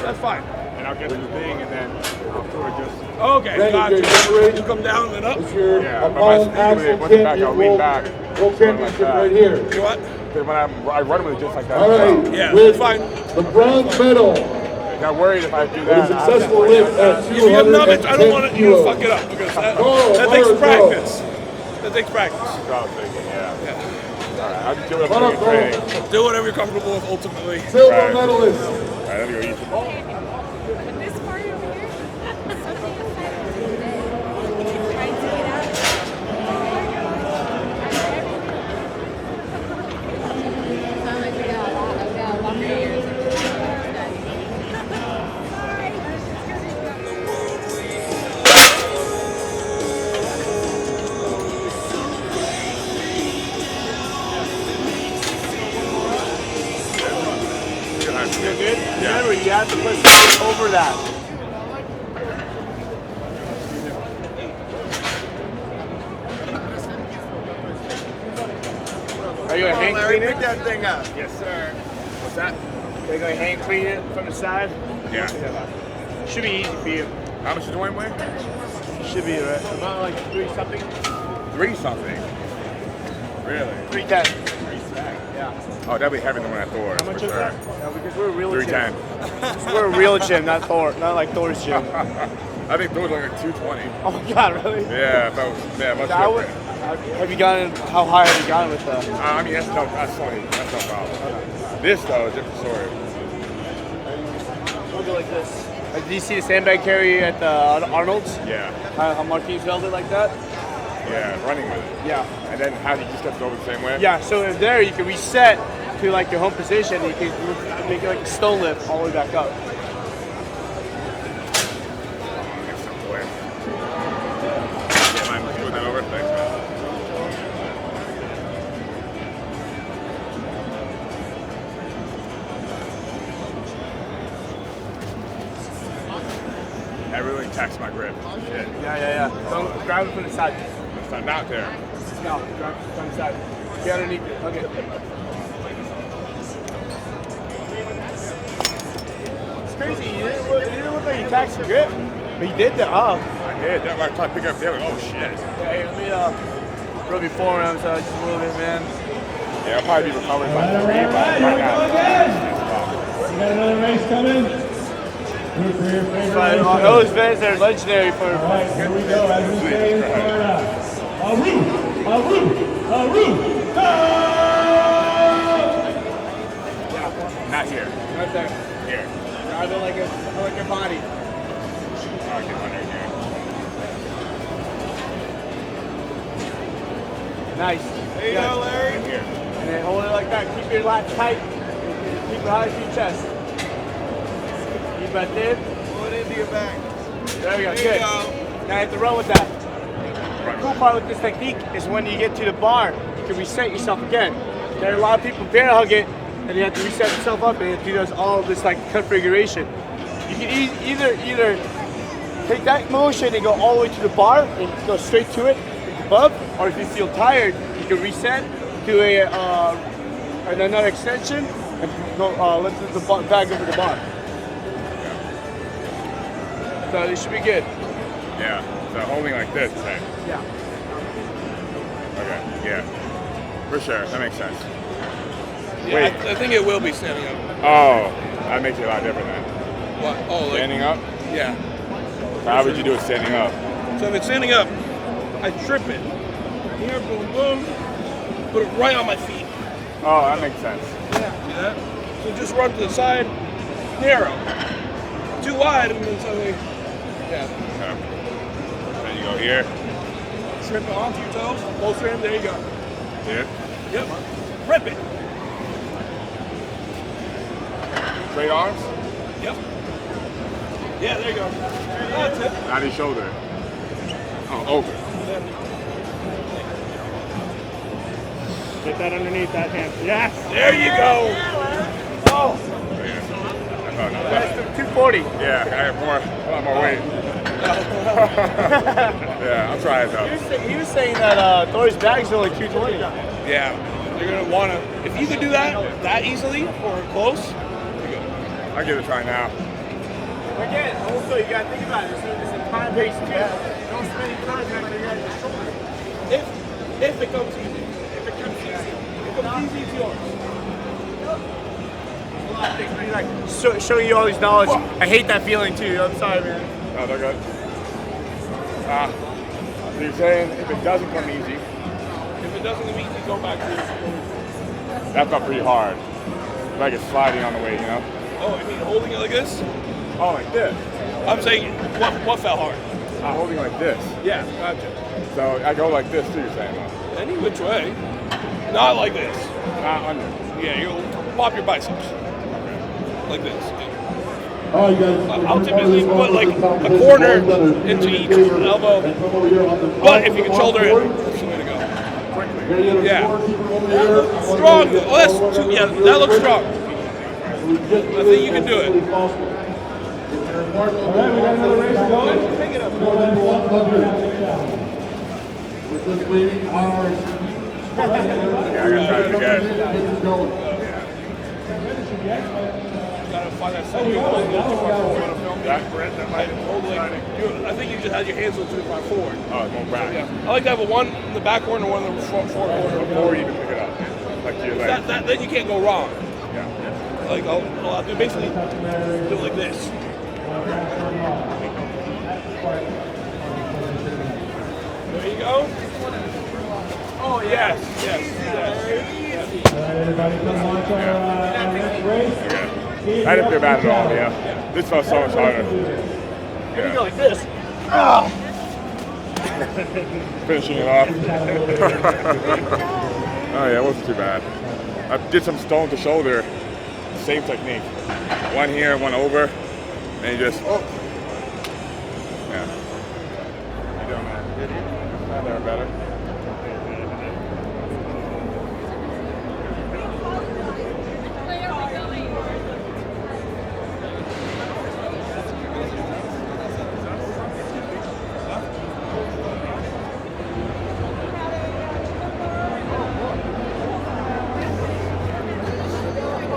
Speaker 5: That's fine.
Speaker 3: And I'll get to the thing, and then I'll sort of just...
Speaker 5: Okay, got you. You come down and up.
Speaker 3: Yeah, but my speed with it wasn't back, I'll lean back.
Speaker 1: World Championship right here.
Speaker 5: You know what?
Speaker 3: When I run with it just like that.
Speaker 1: All right,
Speaker 5: Yeah,
Speaker 1: with
Speaker 5: fine.
Speaker 1: the bronze medal.
Speaker 3: Got worried if I do
Speaker 1: With a
Speaker 3: that.
Speaker 1: successful lift at
Speaker 5: If you have numbers, I don't want
Speaker 1: 210
Speaker 5: you to
Speaker 1: kilos.
Speaker 5: fuck it up because that
Speaker 1: Go,
Speaker 5: takes
Speaker 1: go.
Speaker 5: practice. That takes practice.
Speaker 3: Yeah. All right, I'll just do it
Speaker 1: Run
Speaker 3: up
Speaker 1: up,
Speaker 3: for training.
Speaker 5: Do whatever you're comfortable with ultimately.
Speaker 1: Silver
Speaker 3: Right.
Speaker 1: medalist.
Speaker 3: All right, let me go eat some.
Speaker 10: This part over here, something exciting today. Trying to get out. Sound like we got a lot of years.
Speaker 6: You're good? Remember, you have to put something over that. Are you going to hand clean it? Pick that thing up. Yes, sir. What's that? Are you going to hand clean it from the side?
Speaker 3: Yeah.
Speaker 6: Should be easy for you.
Speaker 3: How much is Dwayne weigh?
Speaker 6: Should be, right? About like 3 something.
Speaker 3: 3 something. Really?
Speaker 6: 310. Yeah.
Speaker 3: Oh, that'd be heavier than when I Thor.
Speaker 6: How much
Speaker 3: for
Speaker 6: is
Speaker 3: sure.
Speaker 6: that? No, because we're a real gym.
Speaker 3: 310.
Speaker 6: We're a real gym, not Thor, not like Thor's gym.
Speaker 3: I think Thor's like 220.
Speaker 6: Oh my God, really?
Speaker 3: Yeah, much different.
Speaker 6: Have you gotten? How high have you gotten with that?
Speaker 3: I mean, that's no problem. This though is a different story.
Speaker 6: We'll do like this. Did you see the sandbag carry at Arnold's?
Speaker 3: Yeah.
Speaker 6: How Marquise held it like that?
Speaker 3: Yeah, running with it.
Speaker 6: Yeah.
Speaker 3: And then how do you just step over the same way?
Speaker 6: Yeah. So in there you can reset to like your home position. And you can make it like a stone lift all the way back up.
Speaker 3: That's so quick. Yeah, mind moving that over? Thanks, man. That really attacks my grip. Shit.
Speaker 6: Yeah. Don't grab it from the side.
Speaker 3: It's not there.
Speaker 6: No, grab it from the side. Get underneath it. Okay. It's crazy. You didn't look like you taxed your grip. But you did that. Oh.
Speaker 3: I did. That's why I tried to pick up there. Oh, shit.
Speaker 6: Yeah, here, let me rub your forearms out just a little bit, man.
Speaker 3: Yeah, I'll probably be recovering by 3, but right now.
Speaker 2: We got another race coming.
Speaker 6: But those events are legendary for.
Speaker 2: All right, here we go. As we say in Florida. Aru! Go!
Speaker 3: Not here.
Speaker 6: Right there.
Speaker 3: Here.
Speaker 6: Drive it like your body.
Speaker 3: I'll get under here.
Speaker 6: Nice.
Speaker 5: There you go, Larry.
Speaker 3: Here.
Speaker 6: And then hold it like that. Keep your lats tight. Keep it high to your chest. Deep breath in.
Speaker 5: Pull it into your back.
Speaker 6: There we go.
Speaker 5: There
Speaker 6: Good.
Speaker 5: you go.
Speaker 6: Now you have to run with that. The cool part with this technique is when you get to the bar, you can reset yourself again. There are a lot of people bear hug it, and you have to reset yourself up, and it does all this like configuration. You can either take that motion and go all the way to the bar and go straight to it above, or if you feel tired, you can reset to another extension and go lift the bag over the bar. So this should be good.
Speaker 3: Yeah. So holding like this, right?
Speaker 6: Yeah.
Speaker 3: Okay. Yeah. For sure. That makes sense.
Speaker 5: Yeah,
Speaker 3: Wait.
Speaker 5: I think it will be standing up.
Speaker 3: Oh, that makes it a lot different then.
Speaker 5: What? Oh, like,
Speaker 3: Standing up?
Speaker 5: yeah.
Speaker 3: So how would you do it standing up?
Speaker 5: So if it's standing up, I trip it. Here, boom, boom. Put it right on my feet.
Speaker 3: Oh, that makes sense.
Speaker 5: Yeah. See that? So just run to the side, narrow. Too wide, and then suddenly, yeah.
Speaker 3: Okay. Then you go here.
Speaker 5: Trip it onto your toes, closer in, there you go.
Speaker 3: Here.
Speaker 5: Yep. Rip it.
Speaker 3: Straight arms?
Speaker 5: Yep. Yeah, there you go. That's it.
Speaker 3: Not his shoulder. Oh, over.
Speaker 4: Get that underneath that hand. Yes.
Speaker 5: There you go. Oh.
Speaker 6: That's the 240.
Speaker 3: Yeah, I have a lot more weight. Yeah, I'm trying though.
Speaker 6: He was saying that Thor's bag's only 220.
Speaker 5: Yeah. You're gonna wanna. If you could do that easily or close,
Speaker 3: I'll give it a try now.
Speaker 6: Again, also you gotta think about it. It's a time-based too. Don't spend any time after you got your shoulder.
Speaker 5: if it comes easy. If it comes easy, it's yours.
Speaker 6: Like showing you all these knowledge. I hate that feeling too. I'm sorry, man.
Speaker 3: No, they're good. So you're saying if it doesn't come easy,
Speaker 5: If it doesn't come easy, go back to
Speaker 3: that felt pretty hard. Like it's sliding on the way, you know?
Speaker 5: Oh, I mean holding it like this?
Speaker 3: Oh, like this.
Speaker 5: I'm saying what felt hard?
Speaker 3: Holding like this.
Speaker 5: Yeah, gotcha.
Speaker 3: So I go like this too, you're saying though?
Speaker 5: Any which way. Not like this.
Speaker 3: Not under.
Speaker 5: Yeah, you'll pop your biceps. Like this.
Speaker 1: Oh, you guys.
Speaker 5: I'll typically put like a quarter into each elbow. But if you can shoulder it, that's the way to go. Yeah. Strong. Oh, that's yeah, that looks strong. I think you can do it.
Speaker 1: All right, we got another race going.
Speaker 5: Pick it up.
Speaker 1: We're just waiting our.
Speaker 3: Yeah, I gotta try it again.
Speaker 5: Gotta find that second goal. I think you just had your hands a little too far forward.
Speaker 3: Oh, it's more back.
Speaker 5: Yeah. I like to have one in the back corner, one in the front corner.
Speaker 3: Before you even pick it up. Like your leg.
Speaker 5: Then you can't go wrong.
Speaker 3: Yeah.
Speaker 5: Like I'll do basically do it like this. There you go. Oh yes.
Speaker 1: Everybody come watch our next race.
Speaker 3: I didn't feel bad at all, yeah. This felt so much harder.
Speaker 6: You go like this.
Speaker 3: Finishing it off. Oh yeah, it wasn't too bad. I did some stone to shoulder, same technique. One here, one over, and you just, oh. Yeah. You doing that? They're better.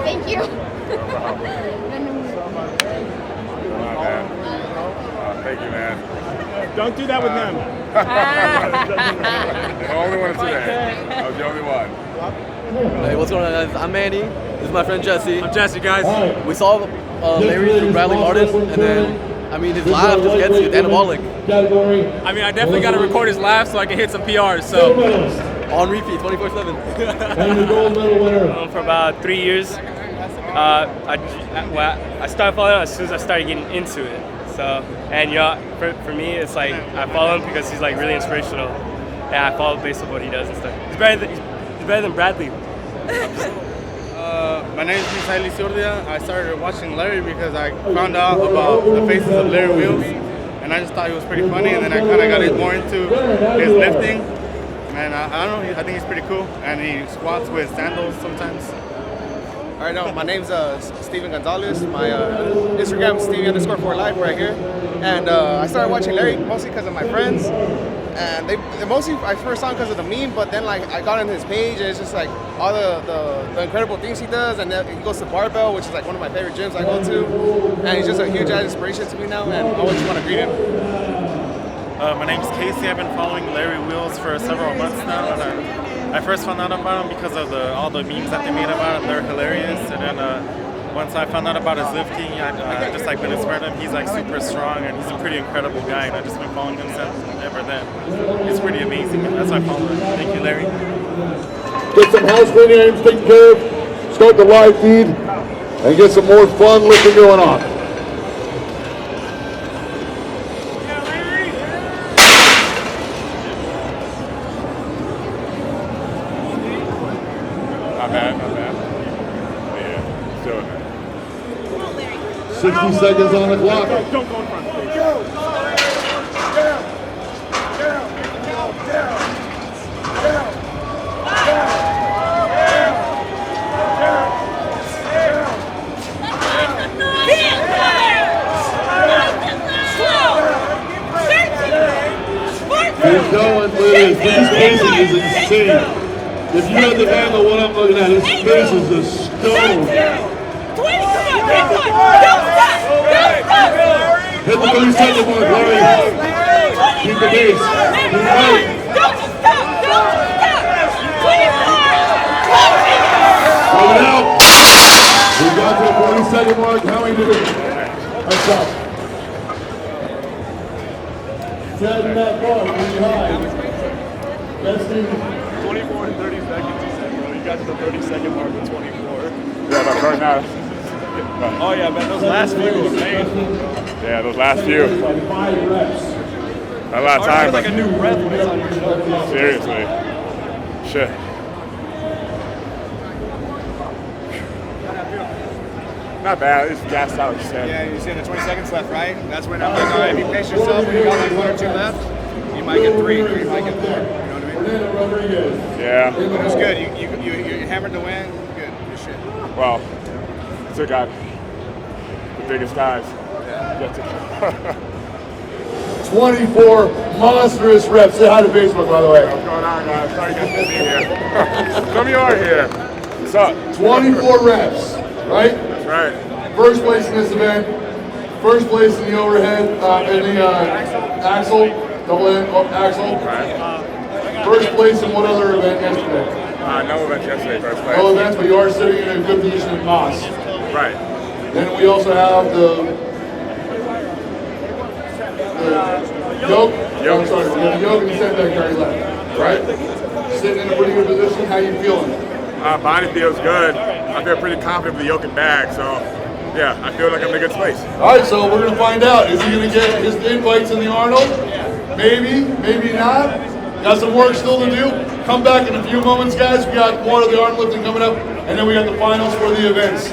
Speaker 10: Thank you.
Speaker 3: Thank you, man.
Speaker 4: Don't do that with them.
Speaker 3: The only one today. I was the only one.
Speaker 12: Hey, what's going on, guys? I'm Manny. This is my friend Jesse.
Speaker 2: I'm Jesse, guys.
Speaker 12: We saw Larry through Bradley Martin, and then, I mean, his laugh just gets you, anabolic.
Speaker 2: I mean, I definitely got to record his laugh so I can hit some PRs, so.
Speaker 12: On repeat, 24/7.
Speaker 1: And the gold medal winner.
Speaker 13: For about 3 years. I started following as soon as I started getting into it. So, and for me, it's like I follow him because he's like really inspirational. And I follow based on what he does and stuff. He's better than Bradley.
Speaker 14: My name is Untitled Chapter. I started watching Larry because I found out about the faces of Larrywheels, and I just thought he was pretty funny. And then I kind of got more into his lifting, and I don't know. I think he's pretty cool, and he squats with sandals sometimes.
Speaker 15: All right, no, my name's Steven Gonzalez. My Instagram is Stevie_4Life right here. And I started watching Larry mostly because of my friends. And they mostly, I first saw him because of the meme, but then like I got on his page and it's just like all the incredible things he does. And then he goes to Barbell, which is like one of my favorite gyms I go to. And he's just a huge inspiration to me now, and I always want to greet him.
Speaker 16: My name's Casey. I've been following Larrywheels for several months now, and I first found out about him because of all the memes that they made about him. They're hilarious, and then once I found out about his lifting, I just like been inspired him. He's like super strong, and he's a pretty incredible guy, and I've just been following him since ever then. He's pretty amazing, and that's why I follow him. Thank you, Larry.
Speaker 1: Get some house cleaning items taken care of, start the live feed, and get some more fun lifting going on.
Speaker 3: Not bad, not bad. Yeah, still
Speaker 1: 60 seconds on the clock.
Speaker 8: Don't go in front.
Speaker 1: He's going, Liz. His pacing is insane. If you understand what I'm looking at, his pace is a stone. Hit the 30-second mark, Larry. Keep the pace. Keep right. Coming out. We got to the 40-second mark. How many did it? That's up. Setting that bar pretty high. Let's do
Speaker 8: 24 and 30 seconds, he said, bro. You got to the 30-second mark with 24.
Speaker 3: Yeah, but right now.
Speaker 8: Oh, yeah, man, those last few were amazing.
Speaker 3: Yeah, those last few.
Speaker 1: 5 reps.
Speaker 3: A lot of time.
Speaker 8: Like a new breath when it's on your shoulder.
Speaker 3: Seriously. Shit. Not bad. It's gassed out, you said.
Speaker 15: Yeah, you said the 20 seconds left, right? That's when I'm like, all right, if you pace yourself and you got like 1 or 2 left, you might get 3 or you might get 4. You know what I mean?
Speaker 3: Yeah.
Speaker 15: But it was good. You hammered the win. Good. Good shit.
Speaker 3: Well, took out the biggest guys.
Speaker 15: Yeah.
Speaker 1: 24 monstrous reps. Say hi to Facebook, by the way.
Speaker 3: What's going on, guys? Sorry you guys to be here. Some of you are here. What's up?
Speaker 1: 24 reps, right?
Speaker 3: That's right.
Speaker 1: First place in this event. First place in the overhead, in the axle, double end axle.
Speaker 3: Right.
Speaker 1: First place in what other event yesterday?
Speaker 3: No event yesterday, first place.
Speaker 1: No events, but you are sitting in a good position in Moss.
Speaker 3: Right.
Speaker 1: Then we also have the yoke. I'm sorry, we have the yoke and the sandbag carry left. Right? Sitting in a pretty good position. How you feeling?
Speaker 3: Body feels good. I feel pretty confident with the yoke and bag, so yeah, I feel like I'm in a good space.
Speaker 1: All right, so we're going to find out. Is he going to get his invites in the Arnold? Maybe, maybe not. Got some work still to do. Come back in a few moments, guys. We got more of the arm lifting coming up, and then we got the finals for the events.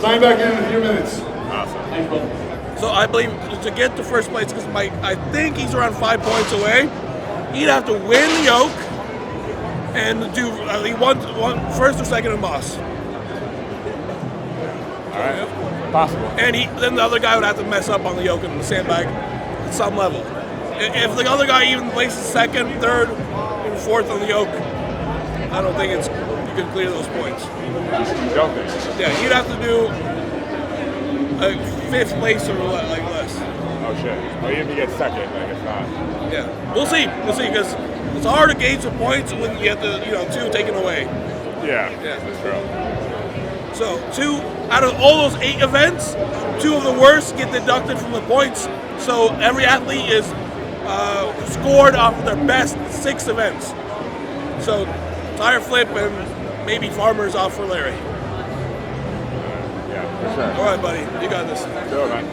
Speaker 1: Sign back in a few minutes.
Speaker 3: Awesome.
Speaker 1: Thanks, brother.
Speaker 5: So I believe to get to first place, because I think he's around 5 points away, he'd have to win the yoke and do one first or second in Moss.
Speaker 3: All right. Possible.
Speaker 5: And then the other guy would have to mess up on the yoke and the sandbag at some level. If the other guy even places second, third, and fourth on the yoke, I don't think you can clear those points.
Speaker 3: You don't think?
Speaker 5: Yeah, you'd have to do a 5th place or like less.
Speaker 3: Oh shit. Or even if you get second, like it's not.
Speaker 5: Yeah, we'll see, because it's hard to gauge the points when you get the 2 taken away.
Speaker 3: Yeah, that's true.
Speaker 5: So 2 out of all those 8 events, 2 of the worst get deducted from the points. So every athlete is scored off of their best 6 events. So tire flip and maybe farmers off for Larry.
Speaker 3: Yeah, for sure.
Speaker 5: All right, buddy, you got this.
Speaker 3: Sure, man.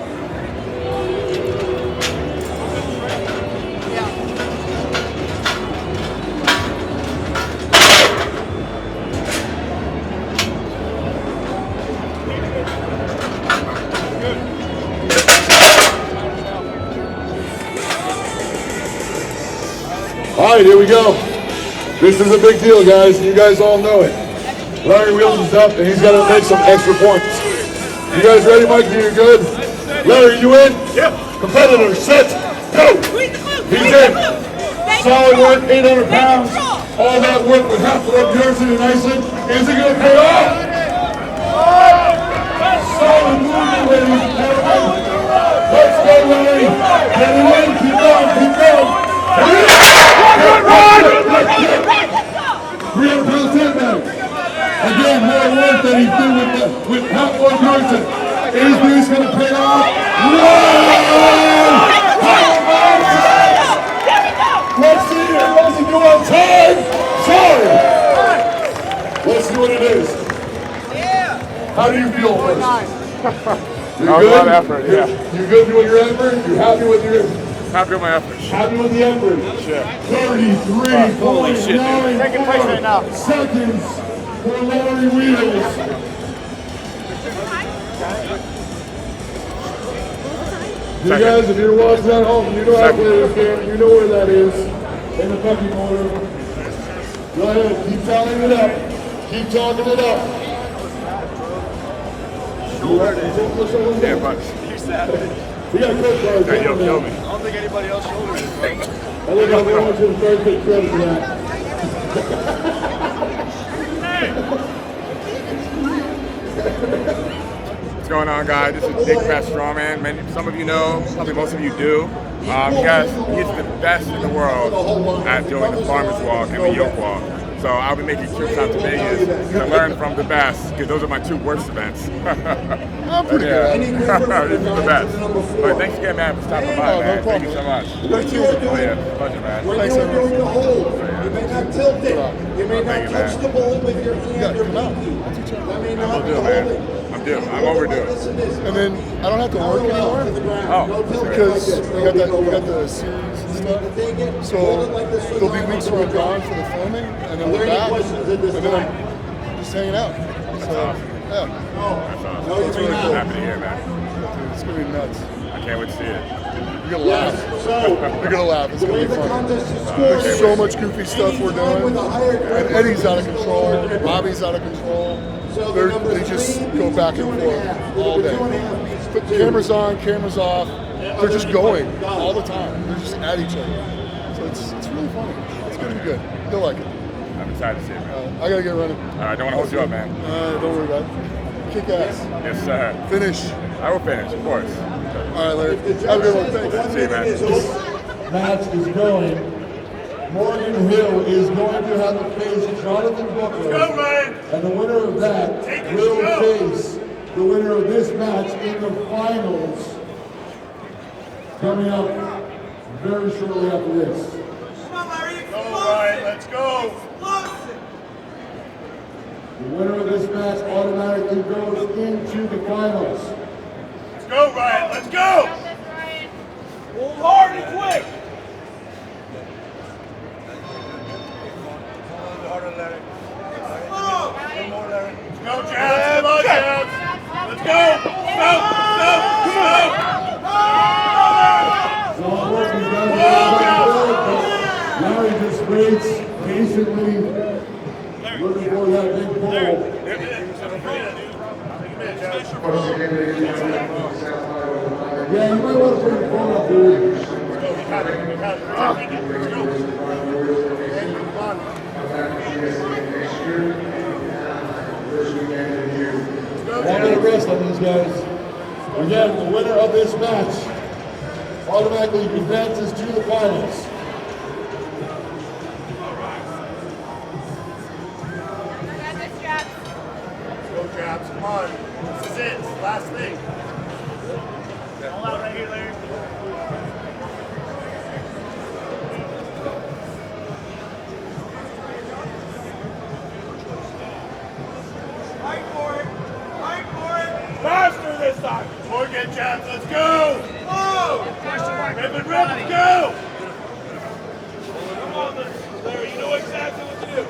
Speaker 1: All right, here we go. This is a big deal, guys. You guys all know it. Larrywheels is up, and he's got to make some extra points. You guys ready, Mike? You're good? Larry, you in?
Speaker 8: Yep.
Speaker 1: Competitor, set, go. He's in. Solid work, 800 pounds. All that work with half of Bjornsson and Iceland. Is it going to pay off? Solid movement, ladies and gentlemen. Let's go, Larry. Get it in. Keep going. Keep going. Real sandbag. Again, more work than he did with half more Bjornsson. Is this going to pay off? Let's see it. What's he do on time? Sorry. Let's see what it is. How do you feel first? You
Speaker 3: That was a lot of effort, yeah.
Speaker 1: You good with your effort? You happy with your
Speaker 3: Happy with my effort.
Speaker 1: Happy with the effort?
Speaker 3: Shit.
Speaker 1: 33.94
Speaker 6: Second place right now.
Speaker 1: seconds for Larrywheels. You guys, if you're watching at home, you know how to play this game. You know where that is in the pecking order. Go ahead, keep tallying it up. Keep talking it up.
Speaker 3: Yeah, but
Speaker 1: you savage. We got coach cards.
Speaker 3: Hey, yo, kill me.
Speaker 1: I don't think anybody else shouldered it, bro. I look how they want you to start taking credit for that.
Speaker 3: What's going on, guys? This is Viking Press Strongman. Some of you know, probably most of you do. He's the best in the world at doing the farmer's walk and the yoke walk. So I'll be making trips out to Vegas to learn from the best, because those are my two worst events.
Speaker 1: I'm pretty good.
Speaker 3: This is the best. But thanks again, man, for stopping by, man. Thank you so much.
Speaker 1: Thank you.
Speaker 3: Oh, yeah. Pleasure, man.
Speaker 1: When you're doing the hold, you may not tilt it. You may not touch the ball with your hand or pinky. That may not be holding.
Speaker 3: I'm overdue.
Speaker 1: And then I don't have to work anymore. Because we got the series and stuff. So there'll be weeks where I'm gone for the filming, and then we're back, and then I'm just hanging out. So yeah.
Speaker 3: No, it's really cool. Happy to hear, man.
Speaker 1: It's gonna be nuts.
Speaker 3: I can't wait to see it.
Speaker 1: You're gonna laugh. You're gonna laugh. It's gonna be fun. There's so much goofy stuff we're doing. And Eddie's out of control. Robbie's out of control. They just go back and forth all day. Put cameras on, cameras off. They're just going all the time. They're just at each other. So it's really funny. It's gonna be good. You'll like it.
Speaker 3: I'm excited to see it, man.
Speaker 1: I gotta get running.
Speaker 3: All right, don't want to hold you up, man.
Speaker 1: Don't worry about it. Kick ass.
Speaker 3: Yes, sir.
Speaker 1: Finish.
Speaker 3: I will finish, of course.
Speaker 1: All right, Larry. Have a good one. Thanks.
Speaker 3: See you, man.
Speaker 1: This match is going. Morgan Hill is going to have to face Jonathan Booker. And the winner of that will face the winner of this match in the finals. Coming up very shortly after this.
Speaker 17: Come on, Larry. All right, let's go.
Speaker 1: The winner of this match automatically goes into the finals.
Speaker 17: Let's go, Ryan. Let's go. Hold hard and quick. Harder, Larry. One more, Larry. Let's go, Jabs. Come on, Jabs. Let's go. Stop.
Speaker 1: Larry just waits patiently, looking for that big ball. Yeah, you might want to bring the phone up, dude. One minute rest on these guys. Again, the winner of this match automatically advances to the finals.
Speaker 17: Go, Jabs. Come on. This is it. It's the last thing. All out right here, Larry. Fight for it. Fight for it. Faster this time. Morgan, Jabs. Let's go. Whoa. Rip it, let's go. Come on, Larry. You know exactly what to do.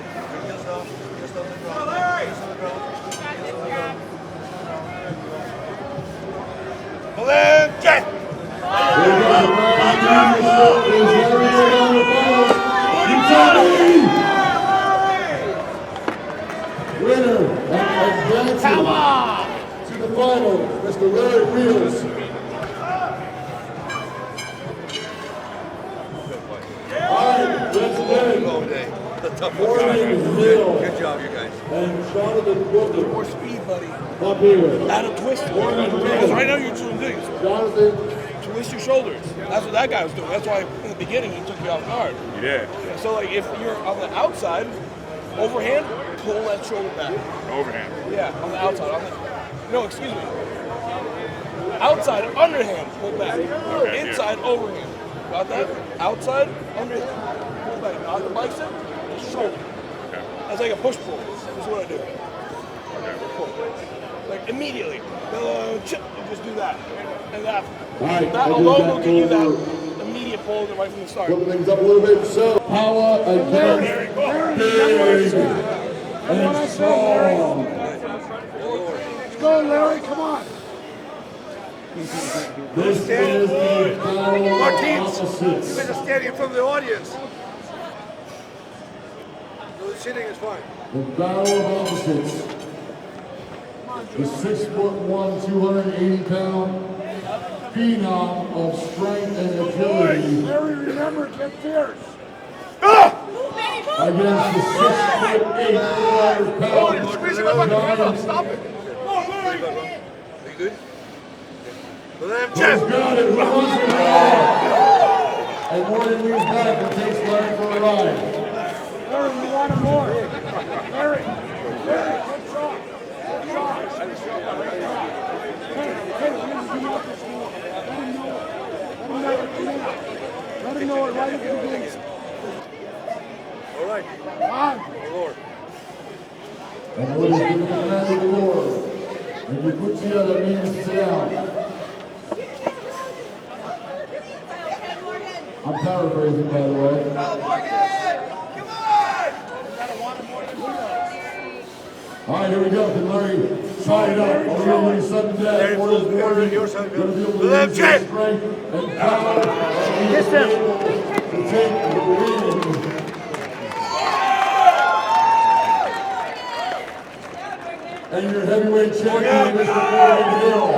Speaker 17: Come on, Larry. Glenn, Jet!
Speaker 1: Winner advancing to the final, Mr. Larrywheels. All right, once again, Morgan Hill.
Speaker 9: Good job, you guys.
Speaker 1: And Jonathan Booker.
Speaker 9: More speed, buddy.
Speaker 1: Up here.
Speaker 18: Add a twist. Because right now you're doing this.
Speaker 1: Jonathan.
Speaker 18: Twist your shoulders. That's what that guy was doing. That's why in the beginning he took you off guard.
Speaker 3: Yeah.
Speaker 18: So like if you're on the outside, overhand, pull that shoulder back.
Speaker 3: Overhand.
Speaker 18: Yeah, on the outside. No, excuse me. Outside, underhand, pull back.
Speaker 3: Okay,
Speaker 18: Inside, overhand. Got that? Outside, underhand, pull back. Not the bicep, the shoulder.
Speaker 3: Okay.
Speaker 18: That's like a push-pull. This is what I do. Pull. Like immediately. Chip, you just do that. And that.
Speaker 1: Right,
Speaker 18: That alone will give you that immediate pull right from the start.
Speaker 1: Put things up a little bit. So, power against big and strong.
Speaker 17: Let's go, Larry. Come on.
Speaker 1: This is the battle of
Speaker 18: Martins,
Speaker 1: opposites.
Speaker 18: you better stand in front of the audience. No, sitting is fine.
Speaker 1: The battle of opposites. The 6'1", 280-pound phenom of strength and agility.
Speaker 18: Larry, remember, get fierce.
Speaker 1: Against the 6'8", 400-pound
Speaker 18: Squeeze it up like a
Speaker 1: giant.
Speaker 18: pillow. Stop it. Are you good?
Speaker 1: Who's got it? Who wants it all? And Morgan leans back and takes Larry for a ride.
Speaker 18: Larry, you want him more. Larry, good shot. Good shot. Let him know it right at the beginning. All right. On. Lord.
Speaker 1: And what is the command of the Lord? And you put together means sit down. I'm paraphrasing, by the way. All right, here we go. Can Larry try it out? Are we going to sudden death? Or is Morgan going to be able to use his strength and power to take the win? And your heavyweight champion, Mr. Morgan Hill.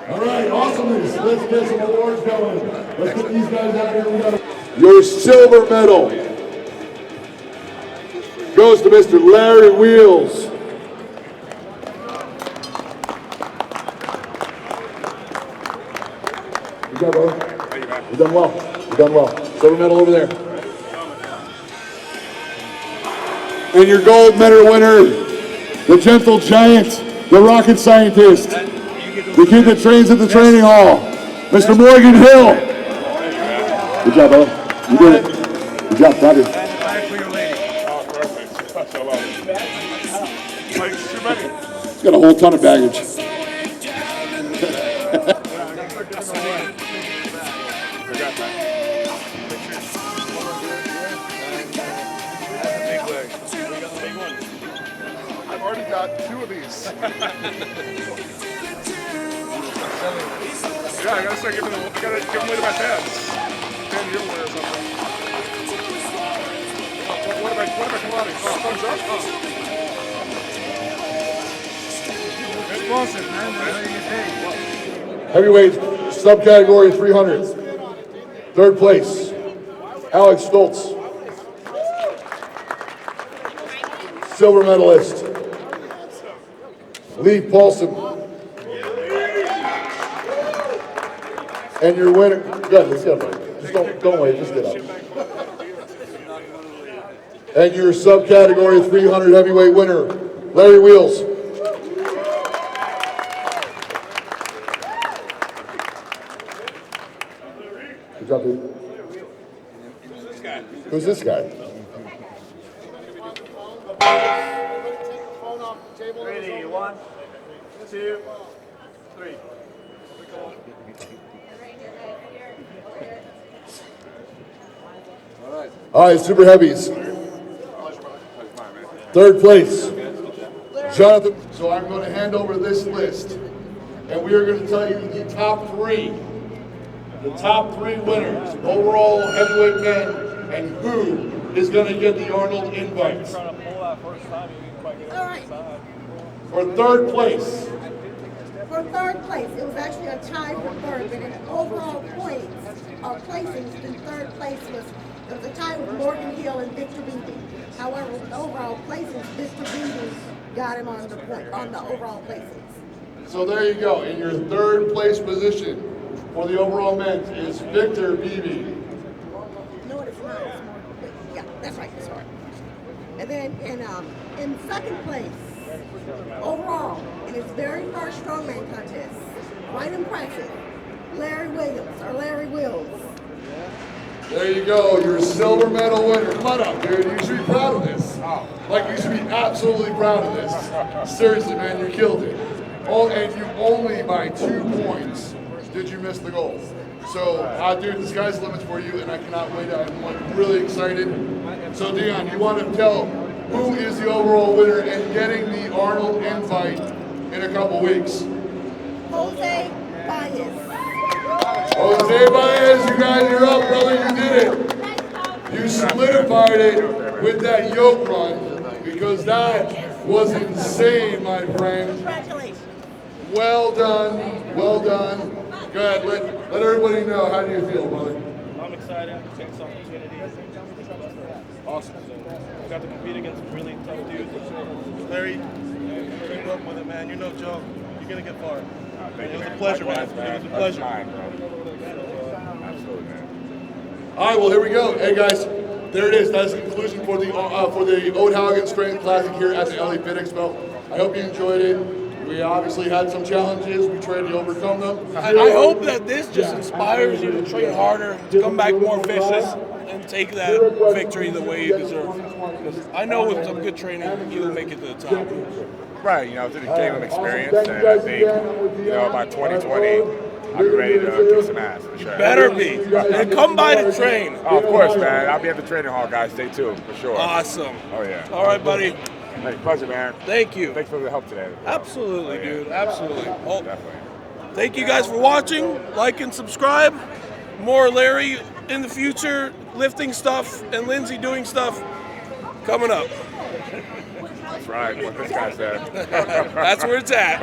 Speaker 1: All right, awesomeness. Let's get some awards going. Let's get these guys out here. We got your silver medal goes to Mr. Larrywheels. You got it, you done well. You done well. Silver medal over there. And your gold medal winner, the gentle giant, the rocket scientist, the kid that trains at the training hall, Mr. Morgan Hill. Good job, brother. You did it. Good job, Roger. He's got a whole ton of baggage.
Speaker 18: I've already got 2 of these.
Speaker 8: Yeah, I gotta start giving them. I gotta give them away to my fans. Fan your way or something. What am I commodity? Thumbs up.
Speaker 18: Explosive, man. That's how you get paid.
Speaker 1: Heavyweight subcategory 300. Third place, Alex Stoltz. Silver medalist, Lee Paulson. And your winner, good, let's get up. Just don't wait, just get up. And your subcategory 300 heavyweight winner, Larrywheels. Good job, dude. Who's this guy?
Speaker 2: Ready, 1, 2, 3.
Speaker 1: All right, super heavies. Third place, Jonathan. So I'm going to hand over this list, and we are going to tell you the top 3. The top 3 winners, overall heavyweight men, and who is going to get the Arnold invite.
Speaker 19: All right.
Speaker 1: For third place.
Speaker 19: For third place, it was actually a tie for third, but in overall points or placings, in third place was a tie with Morgan Hill and Victor Beebe. However, with overall placings, Victor Beebe got him on the overall placings.
Speaker 1: So there you go. In your third place position for the overall men is Victor Beebe.
Speaker 19: No, it's not. It's more, yeah, that's right. Sorry. And then in second place, overall, in his very first strongman contest, quite impressive, Larrywheels.
Speaker 1: There you go, your silver medal winner. Come on up, dude. You should be proud of this. Like, you should be absolutely proud of this. Seriously, man, you killed it. And you only by 2 points did you miss the goal. So, dude, the sky's the limit for you, and I cannot wait. I'm like really excited. So, Dion, you want to tell who is the overall winner and getting the Arnold invite in a couple weeks.
Speaker 19: Jose Baez.
Speaker 1: Jose Baez, you guys are up, brother. You did it. You solidified it with that yoke run because that was insane, my friend.
Speaker 19: Congratulations.
Speaker 1: Well done. Well done. Go ahead. Let everybody know. How do you feel, brother?
Speaker 20: I'm excited. Take this opportunity. Awesome. I got to compete against some really tough dudes. Larry, keep up with it, man. You're no joke. You're going to get far. It was a pleasure, man. It was a pleasure.
Speaker 1: Absolutely, man. All right, well, here we go. Hey, guys, there it is. That's the conclusion for the Old Halligan Strength Classic here at the LA Fit Expo. I hope you enjoyed it. We obviously had some challenges. We tried to overcome them.
Speaker 5: I hope that this just inspires you to train harder, to come back more vicious, and take that victory the way you deserve. Because I know with some good training, you'll make it to the top.
Speaker 3: Right, you know, it's a game of experience, and I think, you know, by 2020, I'll be ready to kick some ass, for sure.
Speaker 5: Better be. And come by to train.
Speaker 3: Oh, of course, man. I'll be at the training hall, guys. Stay tuned, for sure.
Speaker 5: Awesome.
Speaker 3: Oh, yeah.
Speaker 5: All right, buddy.
Speaker 3: Hey, pleasure, man.
Speaker 5: Thank you.
Speaker 3: Thanks for the help today.
Speaker 5: Absolutely, dude. Absolutely. Well,
Speaker 3: definitely.
Speaker 5: Thank you guys for watching. Like and subscribe. More Larry in the future, lifting stuff, and Lindsay doing stuff coming up.
Speaker 3: That's right, what this guy said.
Speaker 5: That's where it's at.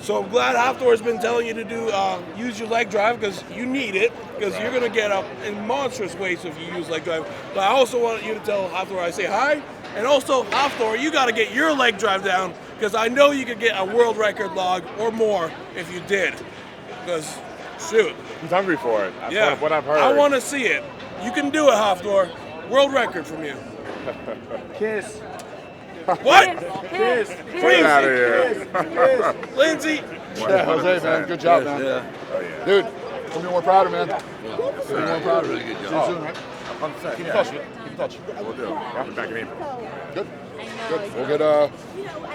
Speaker 5: So I'm glad Hafthor's been telling you to do use your leg drive because you need it, because you're going to get up in monstrous weights if you use leg drive. But I also want you to tell Hafthor I say hi, and also Hafthor, you got to get your leg drive down because I know you could get a world record log or more if you did. Because shoot,
Speaker 3: he's hungry for it. That's what I've heard.
Speaker 5: I want to see it. You can do it, Hafthor. World record from you.
Speaker 6: Kiss.
Speaker 5: What?
Speaker 6: Kiss.
Speaker 5: Please.
Speaker 3: Get out of here.
Speaker 5: Kiss. Lindsay.
Speaker 1: Yeah, Jose, man. Good job, man.
Speaker 3: Yeah. Oh, yeah.
Speaker 1: Dude, couldn't be more proud of man.
Speaker 3: Yes,
Speaker 1: Couldn't be more proud of you.
Speaker 3: Good
Speaker 1: See you
Speaker 3: job.
Speaker 1: soon, right?
Speaker 3: 100%.
Speaker 1: Keep in touch. Keep in touch.
Speaker 3: We'll do. I'll be back in April.
Speaker 1: Good. Good. We'll get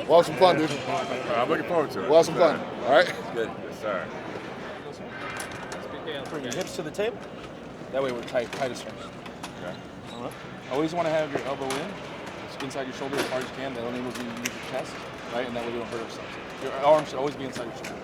Speaker 1: we'll have some fun, dude.
Speaker 3: I'm looking forward to it.
Speaker 1: We'll have some fun. All right.
Speaker 3: Good. Yes, sir.
Speaker 20: Bring your hips to the table. That way we're tightest first. Okay. Always want to have your elbow in, inside your shoulder as far as you can. That enables you to use your chest, right? And that way we don't hurt ourselves. Your arm should always be inside your shoulder.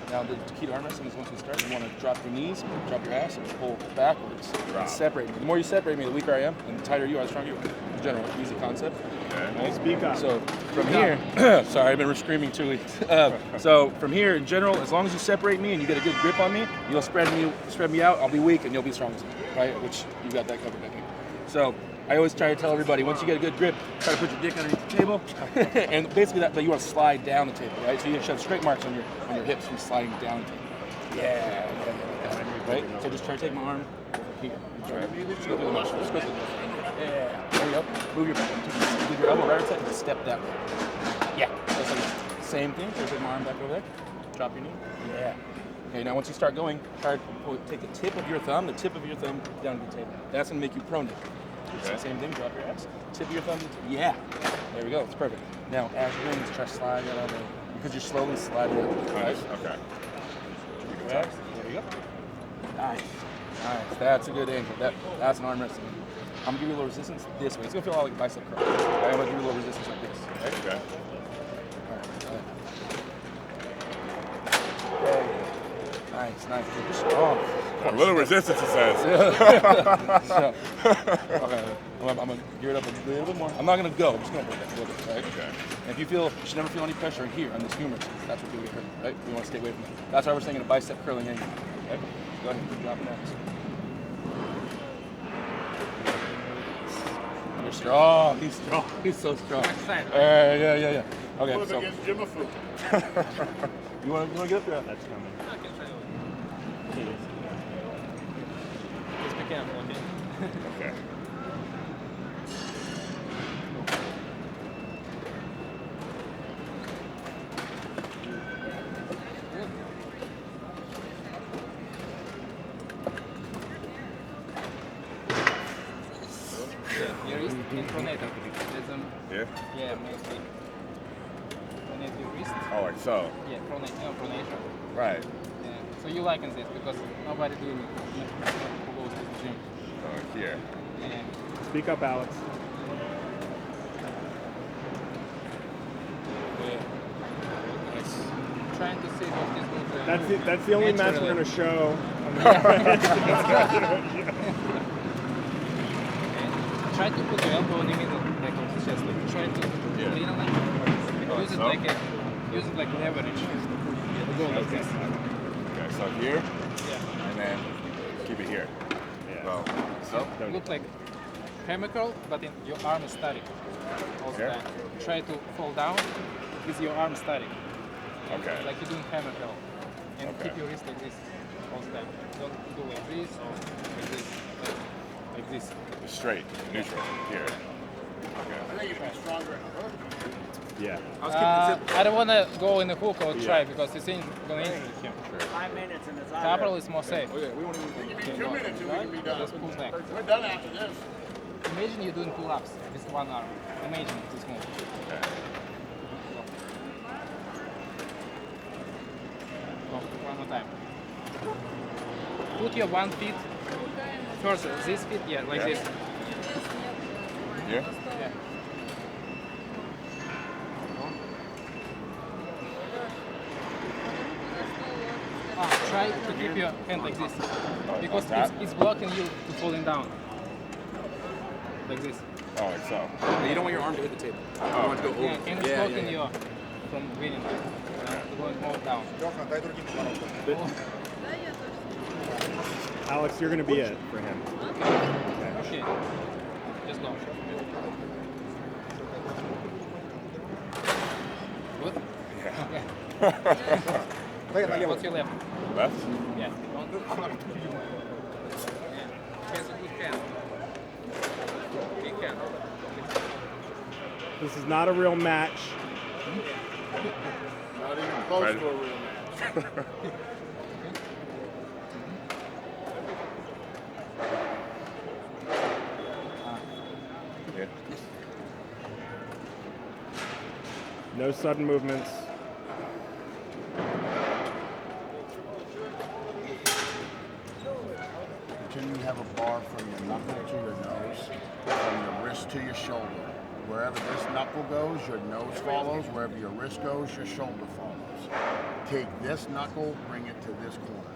Speaker 20: Now the key to arm wrestling is once we start, you want to drop your knees, drop your ass, and pull backwards. And separate me. The more you separate me, the weaker I am, and the tighter you are, the stronger you are. In general, easy concept.
Speaker 3: Okay.
Speaker 20: Speak up. So from here, sorry, I've been screaming 2 weeks. So from here, in general, as long as you separate me and you get a good grip on me, you'll spread me out. I'll be weak and you'll be strong, right? Which you got that covered, I think. So I always try to tell everybody, once you get a good grip, try to put your dick underneath the table, and basically that you want to slide down the table, right? So you should have straight marks on your hips from sliding down the table. Yeah. Right. So just try to take my arm here. Just go through the motion. Just go through the motion. Yeah. There you go. Move your elbow right side and step that way. Yeah. That's like same thing. So take my arm back over there. Drop your knee. Yeah. Okay, now once you start going, try to take the tip of your thumb down to the table. That's going to make you pronate. Okay. Same thing, drop your ass. Tip of your thumb. Yeah. There we go. It's perfect. Now, as you're doing this, try to slide that out there. Because you're slowly sliding it. Right?
Speaker 3: Okay.
Speaker 20: There you go. Nice. Nice. That's a good angle. That's an arm wrestling. I'm going to give you a little resistance this way. It's going to feel like a bicep curl. I'm going to give you a little resistance like this. Right?
Speaker 3: Okay.
Speaker 20: All right. Nice. You're strong.
Speaker 3: A little resistance, it says.
Speaker 20: So, okay. I'm going to gear it up a little bit more. I'm not going to go. I'm just going to break that a little bit, right? Okay. And if you should never feel any pressure here on this humerus. That's what you get hurt, right? We want to stay away from it. That's why we're saying a bicep curling angle. Okay? Go ahead and drop it down. You're strong. He's strong. He's so strong. Yeah. Okay, so. You want to get up there? That's coming.
Speaker 13: Just be careful, okay?
Speaker 3: Okay.
Speaker 13: Your wrist in pronator.
Speaker 3: Yeah?
Speaker 13: Yeah, mostly. Pronate your wrist.
Speaker 3: Oh, like so?
Speaker 13: Yeah, pronation.
Speaker 3: Right.
Speaker 13: Yeah. So you liken this because nobody doing it who goes to the gym.
Speaker 3: Here.
Speaker 13: Yeah.
Speaker 4: Speak up, Alex. That's the only match we're gonna show.
Speaker 21: Try to put your elbow in the middle, like on the chest. Like try to lean on it. Use it like leverage. Go like this.
Speaker 3: Okay, so here, and then keep it here. Well, so
Speaker 21: look like hammer curl, but in your arm is static all the time. Try to fall down with your arm static.
Speaker 3: Okay.
Speaker 21: Like you're doing hammer curl, and keep your wrist like this all the time. Don't go like this or like this, like this.
Speaker 3: Straight, neutral, here. Okay.
Speaker 21: I think you'd be stronger in a hook.
Speaker 4: Yeah.
Speaker 21: I don't want to go in the hook or try because this ain't going to injure him.
Speaker 2: 5 minutes and it's out.
Speaker 21: Capital is more safe.
Speaker 9: We won't even be 2 minutes and we can be done.
Speaker 21: Just pull back.
Speaker 9: We're done after this.
Speaker 21: Imagine you're doing pull-ups with one arm. Imagine this move.
Speaker 3: Okay.
Speaker 21: Go. One more time. Put your 1 foot first. This feet, like this.
Speaker 3: Yeah?
Speaker 21: Yeah. Try to keep your hand like this, because it's blocking you to falling down. Like this.
Speaker 3: Oh, like so.
Speaker 20: You don't want your arm to hit the table. You want it to go over.
Speaker 21: Yeah, and it's blocking you from winning. Going more down.
Speaker 4: Alex, you're gonna be it for him.
Speaker 21: Okay. Just go. Good?
Speaker 3: Yeah.
Speaker 21: What's your left?
Speaker 3: Left?
Speaker 21: Yeah. Hands a good hand. Big hand.
Speaker 4: This is not a real match.
Speaker 9: Not even close to a real match.
Speaker 4: No sudden movements.
Speaker 22: Pretend you have a bar from your knuckle to your nose, from your wrist to your shoulder. Wherever this knuckle goes, your nose follows. Wherever your wrist goes, your shoulder follows. Take this knuckle, bring it to this corner,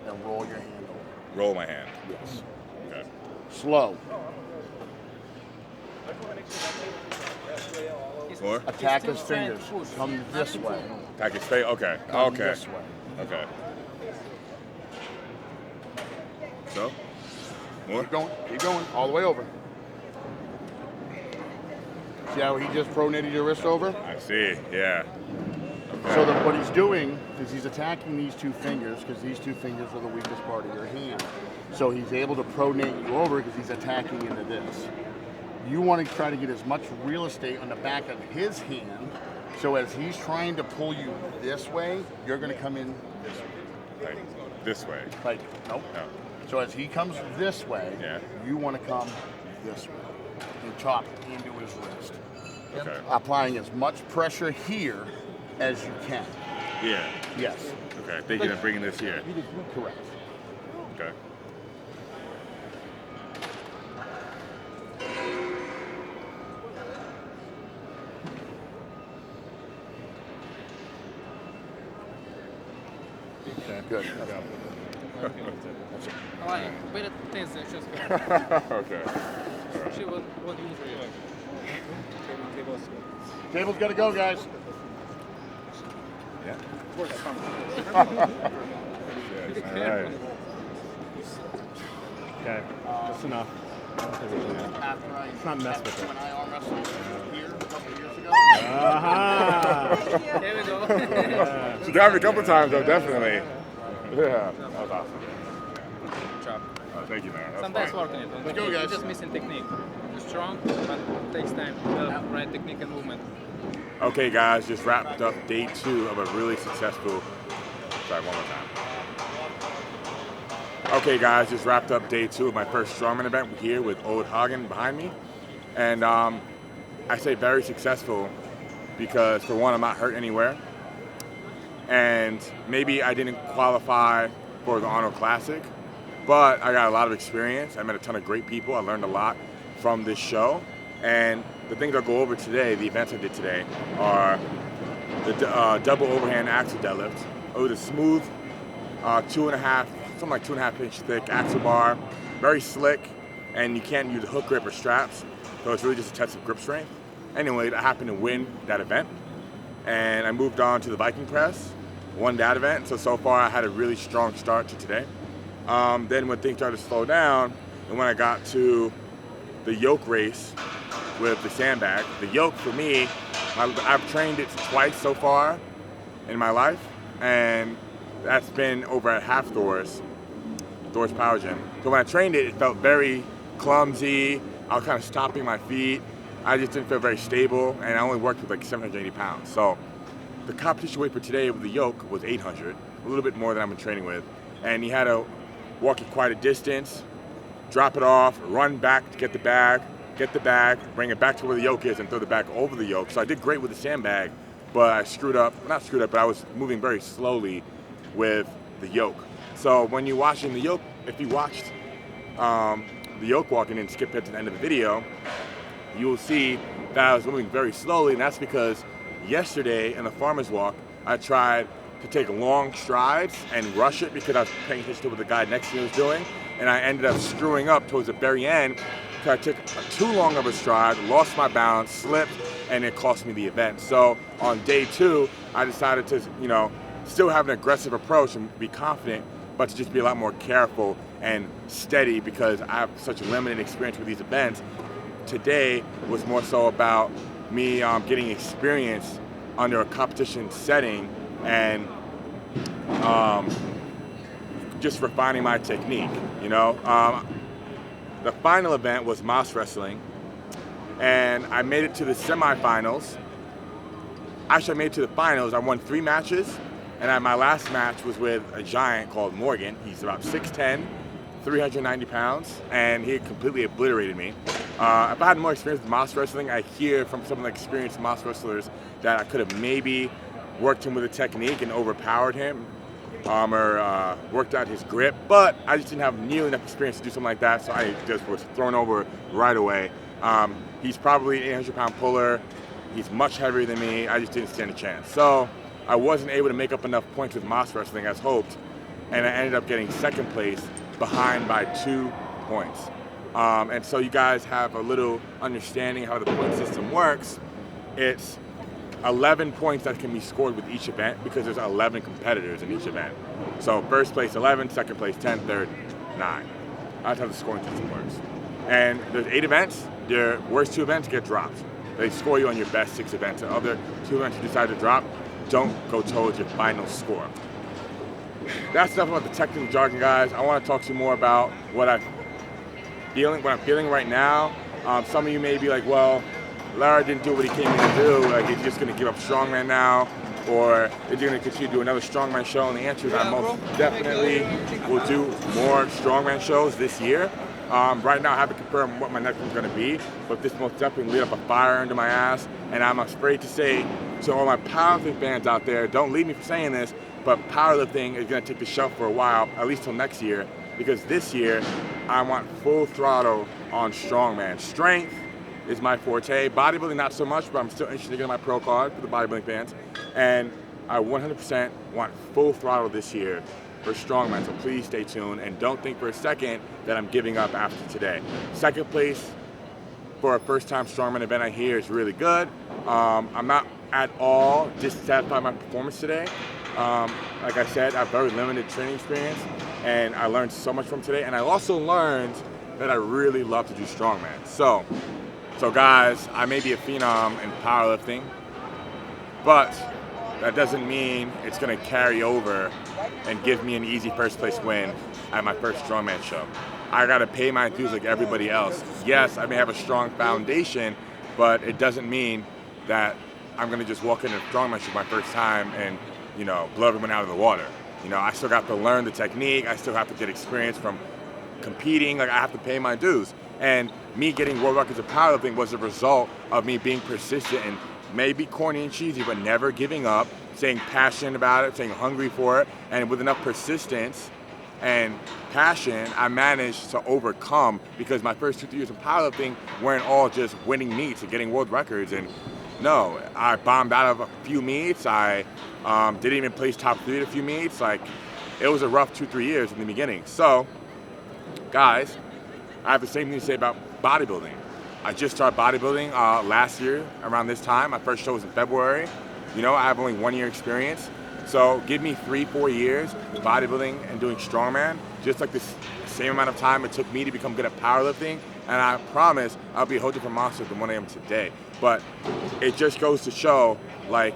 Speaker 22: and roll your hand over.
Speaker 3: Roll my hand.
Speaker 22: Yes.
Speaker 3: Okay.
Speaker 22: Slow.
Speaker 3: More?
Speaker 22: Attack his fingers. Come this way.
Speaker 3: Attack his face? Okay.
Speaker 22: Come
Speaker 3: Okay.
Speaker 22: this way.
Speaker 3: Okay. So? More?
Speaker 22: Keep going. All the way over. See how he just pronated your wrist over?
Speaker 3: I see. Yeah. Okay.
Speaker 22: So what he's doing is he's attacking these two fingers because these two fingers are the weakest part of your hand. So he's able to pronate you over because he's attacking into this. You want to try to get as much real estate on the back of his hand, so as he's trying to pull you this way, you're going to come in this way.
Speaker 3: Like this way?
Speaker 22: Like, nope.
Speaker 3: No.
Speaker 22: So as he comes this way, you want to come this way and chop into his wrist.
Speaker 3: Okay.
Speaker 22: Applying as much pressure here as you can.
Speaker 3: Yeah.
Speaker 22: Yes.
Speaker 3: Okay. Thinking of bringing this here.
Speaker 22: Correct.
Speaker 3: Okay.
Speaker 22: Good.
Speaker 21: Ладно, перед тезою що
Speaker 3: Okay.
Speaker 21: She what usually.
Speaker 22: Table's got to go, guys.
Speaker 3: Yeah.
Speaker 4: All right. Okay, that's enough. Let's not mess with it.
Speaker 21: There we go.
Speaker 3: She got me a couple times though, definitely. Yeah, that was awesome.
Speaker 21: Good job.
Speaker 3: Oh, thank you, man. That's
Speaker 21: Sometimes
Speaker 3: fine.
Speaker 21: working it.
Speaker 22: Let's go, guys.
Speaker 21: You're just missing technique. You're strong, but it takes time to develop right technique and movement.
Speaker 3: Okay, guys, just wrapped up day 2 of a really successful. Sorry, one more time. Okay, guys, just wrapped up day 2 of my first Strongman event here with Old Hagen behind me, and I say very successful because for one, I'm not hurt anywhere, and maybe I didn't qualify for the Arnold Classic, but I got a lot of experience. I met a ton of great people. I learned a lot from this show, and the things I'll go over today, the events I did today, are the double overhand axle deadlift, It was a smooth 2.5, something like 2.5 inch thick axle bar, very slick, and you can't use a hook grip or straps, so it's really just a test of grip strength. Anyway, I happened to win that event, and I moved on to the Viking Press, won that event, so far I had a really strong start to today. Then when things started to slow down, and when I got to the Yoke Race with the sandbag, the yoke for me, I've trained it twice so far in my life, and that's been over at half Thor's Power Gym. So when I trained it, it felt very clumsy. I was kind of stomping my feet. I just didn't feel very stable, and I only worked with like 780 pounds. So the competition weight for today with the yoke was 800, a little bit more than I've been training with. And you had to walk it quite a distance, drop it off, run back to get the bag, bring it back to where the yoke is, and throw the bag over the yoke. So I did great with the sandbag, but I not screwed up, but I was moving very slowly with the yoke. So when you're watching the yoke, if you watched the yoke walking and skip it to the end of the video, you will see that I was moving very slowly, and that's because yesterday in the farmer's walk, I tried to take long strides and rush it because I was paying attention to what the guy next to me was doing, and I ended up screwing up towards the very end because I took too long of a stride, lost my balance, slipped, and it cost me the event. So on day 2, I decided to, still have an aggressive approach and be confident, but to just be a lot more careful and steady because I have such limited experience with these events. Today was more so about me getting experience under a competition setting and just refining my technique, The final event was Moss Wrestling, and I made it to the semifinals. Actually, I made it to the finals. I won 3 matches, and my last match was with a giant called Morgan. He's about 6'10", 390 pounds, and he completely obliterated me. If I had more experience with Moss Wrestling, I hear from some of the experienced Moss wrestlers that I could have maybe worked him with a technique and overpowered him, or worked out his grip, but I just didn't have nearly enough experience to do something like that, so I just was thrown over right away. He's probably an 800-pound puller. He's much heavier than me. I just didn't stand a chance. So I wasn't able to make up enough points with Moss Wrestling as hoped, and I ended up getting second place behind by 2 points. And so you guys have a little understanding how the point system works. It's 11 points that can be scored with each event because there's 11 competitors in each event. So first place 11, second place 10, third 9. That's how the scoring system works. And there's 8 events. Your worst 2 events get dropped. They score you on your best 6 events. The other 2 events you decide to drop don't go towards your final score. That's enough about the technical jargon, guys. I want to talk to you more about what I'm feeling right now. Some of you may be like, well, Larry didn't do what he came in to do. Like, he's just going to give up Strongman now, or is he going to continue to do another Strongman show? And the answer is I most definitely will do more Strongman shows this year. Right now, I haven't confirmed what my next one's going to be, but this most definitely lit up a fire under my ass. And I'm afraid to say to all my powerlifting fans out there, don't leave me for saying this, but powerlifting is going to take the shelf for a while, at least till next year, because this year I want full throttle on Strongman. Strength is my forte. Bodybuilding, not so much, but I'm still interested in getting my pro card for the bodybuilding fans. And I 100% want full throttle this year for Strongman, so please stay tuned and don't think for a second that I'm giving up after today. Second place for a first-time Strongman event I hear is really good. I'm not at all dissatisfied with my performance today. Like I said, I have very limited training experience, and I learned so much from today. And I also learned that I really love to do Strongman. So guys, I may be a phenom in powerlifting, but that doesn't mean it's gonna carry over and give me an easy first place win at my first Strongman show. I gotta pay my dues like everybody else. Yes, I may have a strong foundation, but it doesn't mean that I'm gonna just walk into a Strongman show my first time and blow everyone out of the water. I still got to learn the technique. I still have to get experience from competing. Like, I have to pay my dues. And me getting world records of powerlifting was a result of me being persistent and maybe corny and cheesy, but never giving up, staying passionate about it, staying hungry for it. And with enough persistence and passion, I managed to overcome, because my first 2-3 years of powerlifting weren't all just winning meets and getting world records and No, I bombed out of a few meets. I didn't even place top 3 at a few meets. Like, it was a rough 2-3 years in the beginning. So, guys, I have the same thing to say about bodybuilding. I just started bodybuilding last year around this time. My first show was in February. You know, I have only 1 year experience. So give me 3-4 years bodybuilding and doing strongman, just like this same amount of time it took me to become good at powerlifting. And I promise I'll be a whole different monster than what I am today. But it just goes to show, like,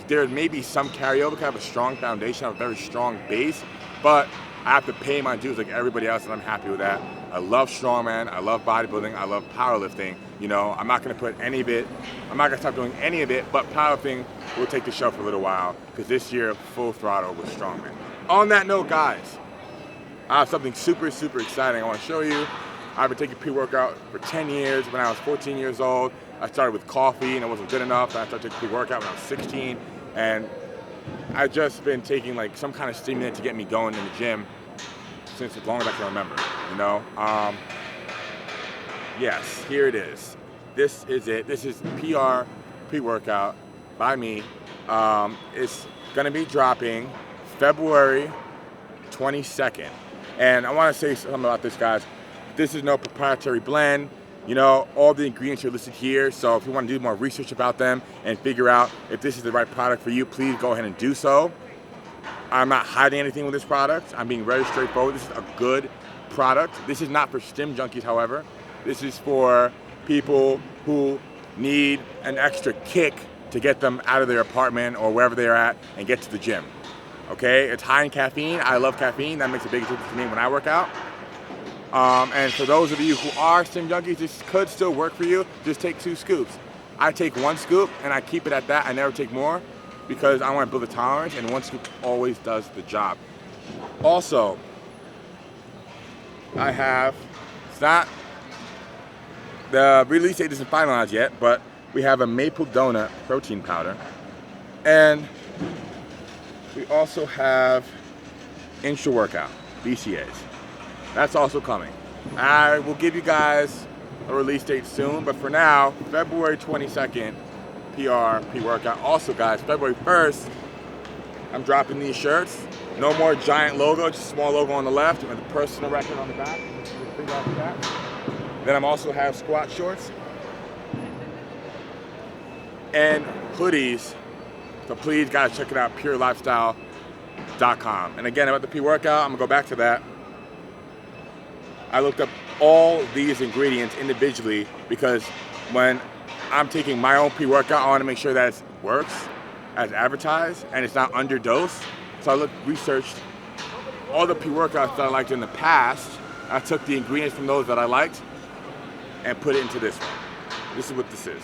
Speaker 3: there may be some carryover because I have a strong foundation, I have a very strong base, but I have to pay my dues like everybody else, and I'm happy with that. I love strongman, I love bodybuilding, I love powerlifting. You know, I'm not gonna put any of it, I'm not gonna stop doing any of it, but powerlifting will take the show for a little while, because this year, full throttle with strongman. On that note, guys, I have something super, super exciting I wanna show you. I've been taking pre-workout for 10 years. When I was 14 years old, I started with coffee and it wasn't good enough. I started taking pre-workout when I was 16, and I've just been taking like some kind of stimulant to get me going in the gym since as long as I can remember, you know? Yes, here it is. This is it. This is PR pre-workout by me. It's gonna be dropping February 22nd. And I wanna say something about this, guys. This is no proprietary blend. You know, all the ingredients are listed here, so if you want to do more research about them and figure out if this is the right product for you, please go ahead and do so. I'm not hiding anything with this product. I'm being very straightforward. This is a good product. This is not for stim junkies, however. This is for people who need an extra kick to get them out of their apartment or wherever they're at and get to the gym. Okay, it's high in caffeine. I love caffeine. That makes a big difference to me when I work out. And for those of you who are stim junkies, this could still work for you. Just take 2 scoops. I take 1 scoop and I keep it at that. I never take more because I want to build a tolerance, and 1 scoop always does the job. Also, I have, it's not, the release date isn't finalized yet, but we have a maple donut protein powder. And we also have intra-workout, BCAAs. That's also coming. I will give you guys a release date soon, but for now, February 22nd, PR pre-workout. Also, guys, February 1st, I'm dropping these shirts. No more giant logo, just a small logo on the left and the personal record on the back. Then I'm also have squat shorts and hoodies. So please, guys, check it out, purelifestyle.com. And again, about the pre-workout, I'm gonna go back to that. I looked up all these ingredients individually because when I'm taking my own pre-workout, I want to make sure that it works as advertised and it's not underdosed. So I researched all the pre-workouts that I liked in the past. I took the ingredients from those that I liked and put it into this one. This is what this is.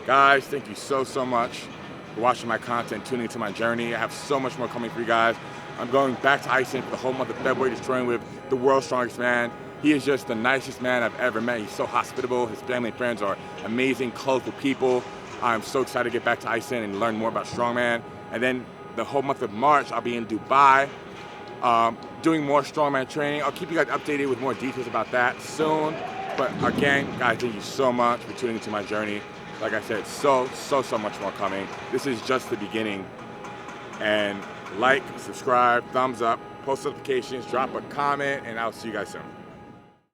Speaker 3: Guys, thank you so, so much for watching my content, tuning into my journey. I have so much more coming for you guys. I'm going back to Iceland for the whole month of February to train with the world's strongest man. He is just the nicest man I've ever met. He's so hospitable. His family and friends are amazing, colorful people. I'm so excited to get back to Iceland and learn more about strongman. And then the whole month of March, I'll be in Dubai doing more strongman training. I'll keep you guys updated with more details about that soon. But again, guys, thank you so much for tuning into my journey. Like I said, so much more coming. This is just the beginning. And like, subscribe, thumbs up, post notifications, drop a comment, and I'll see you guys soon.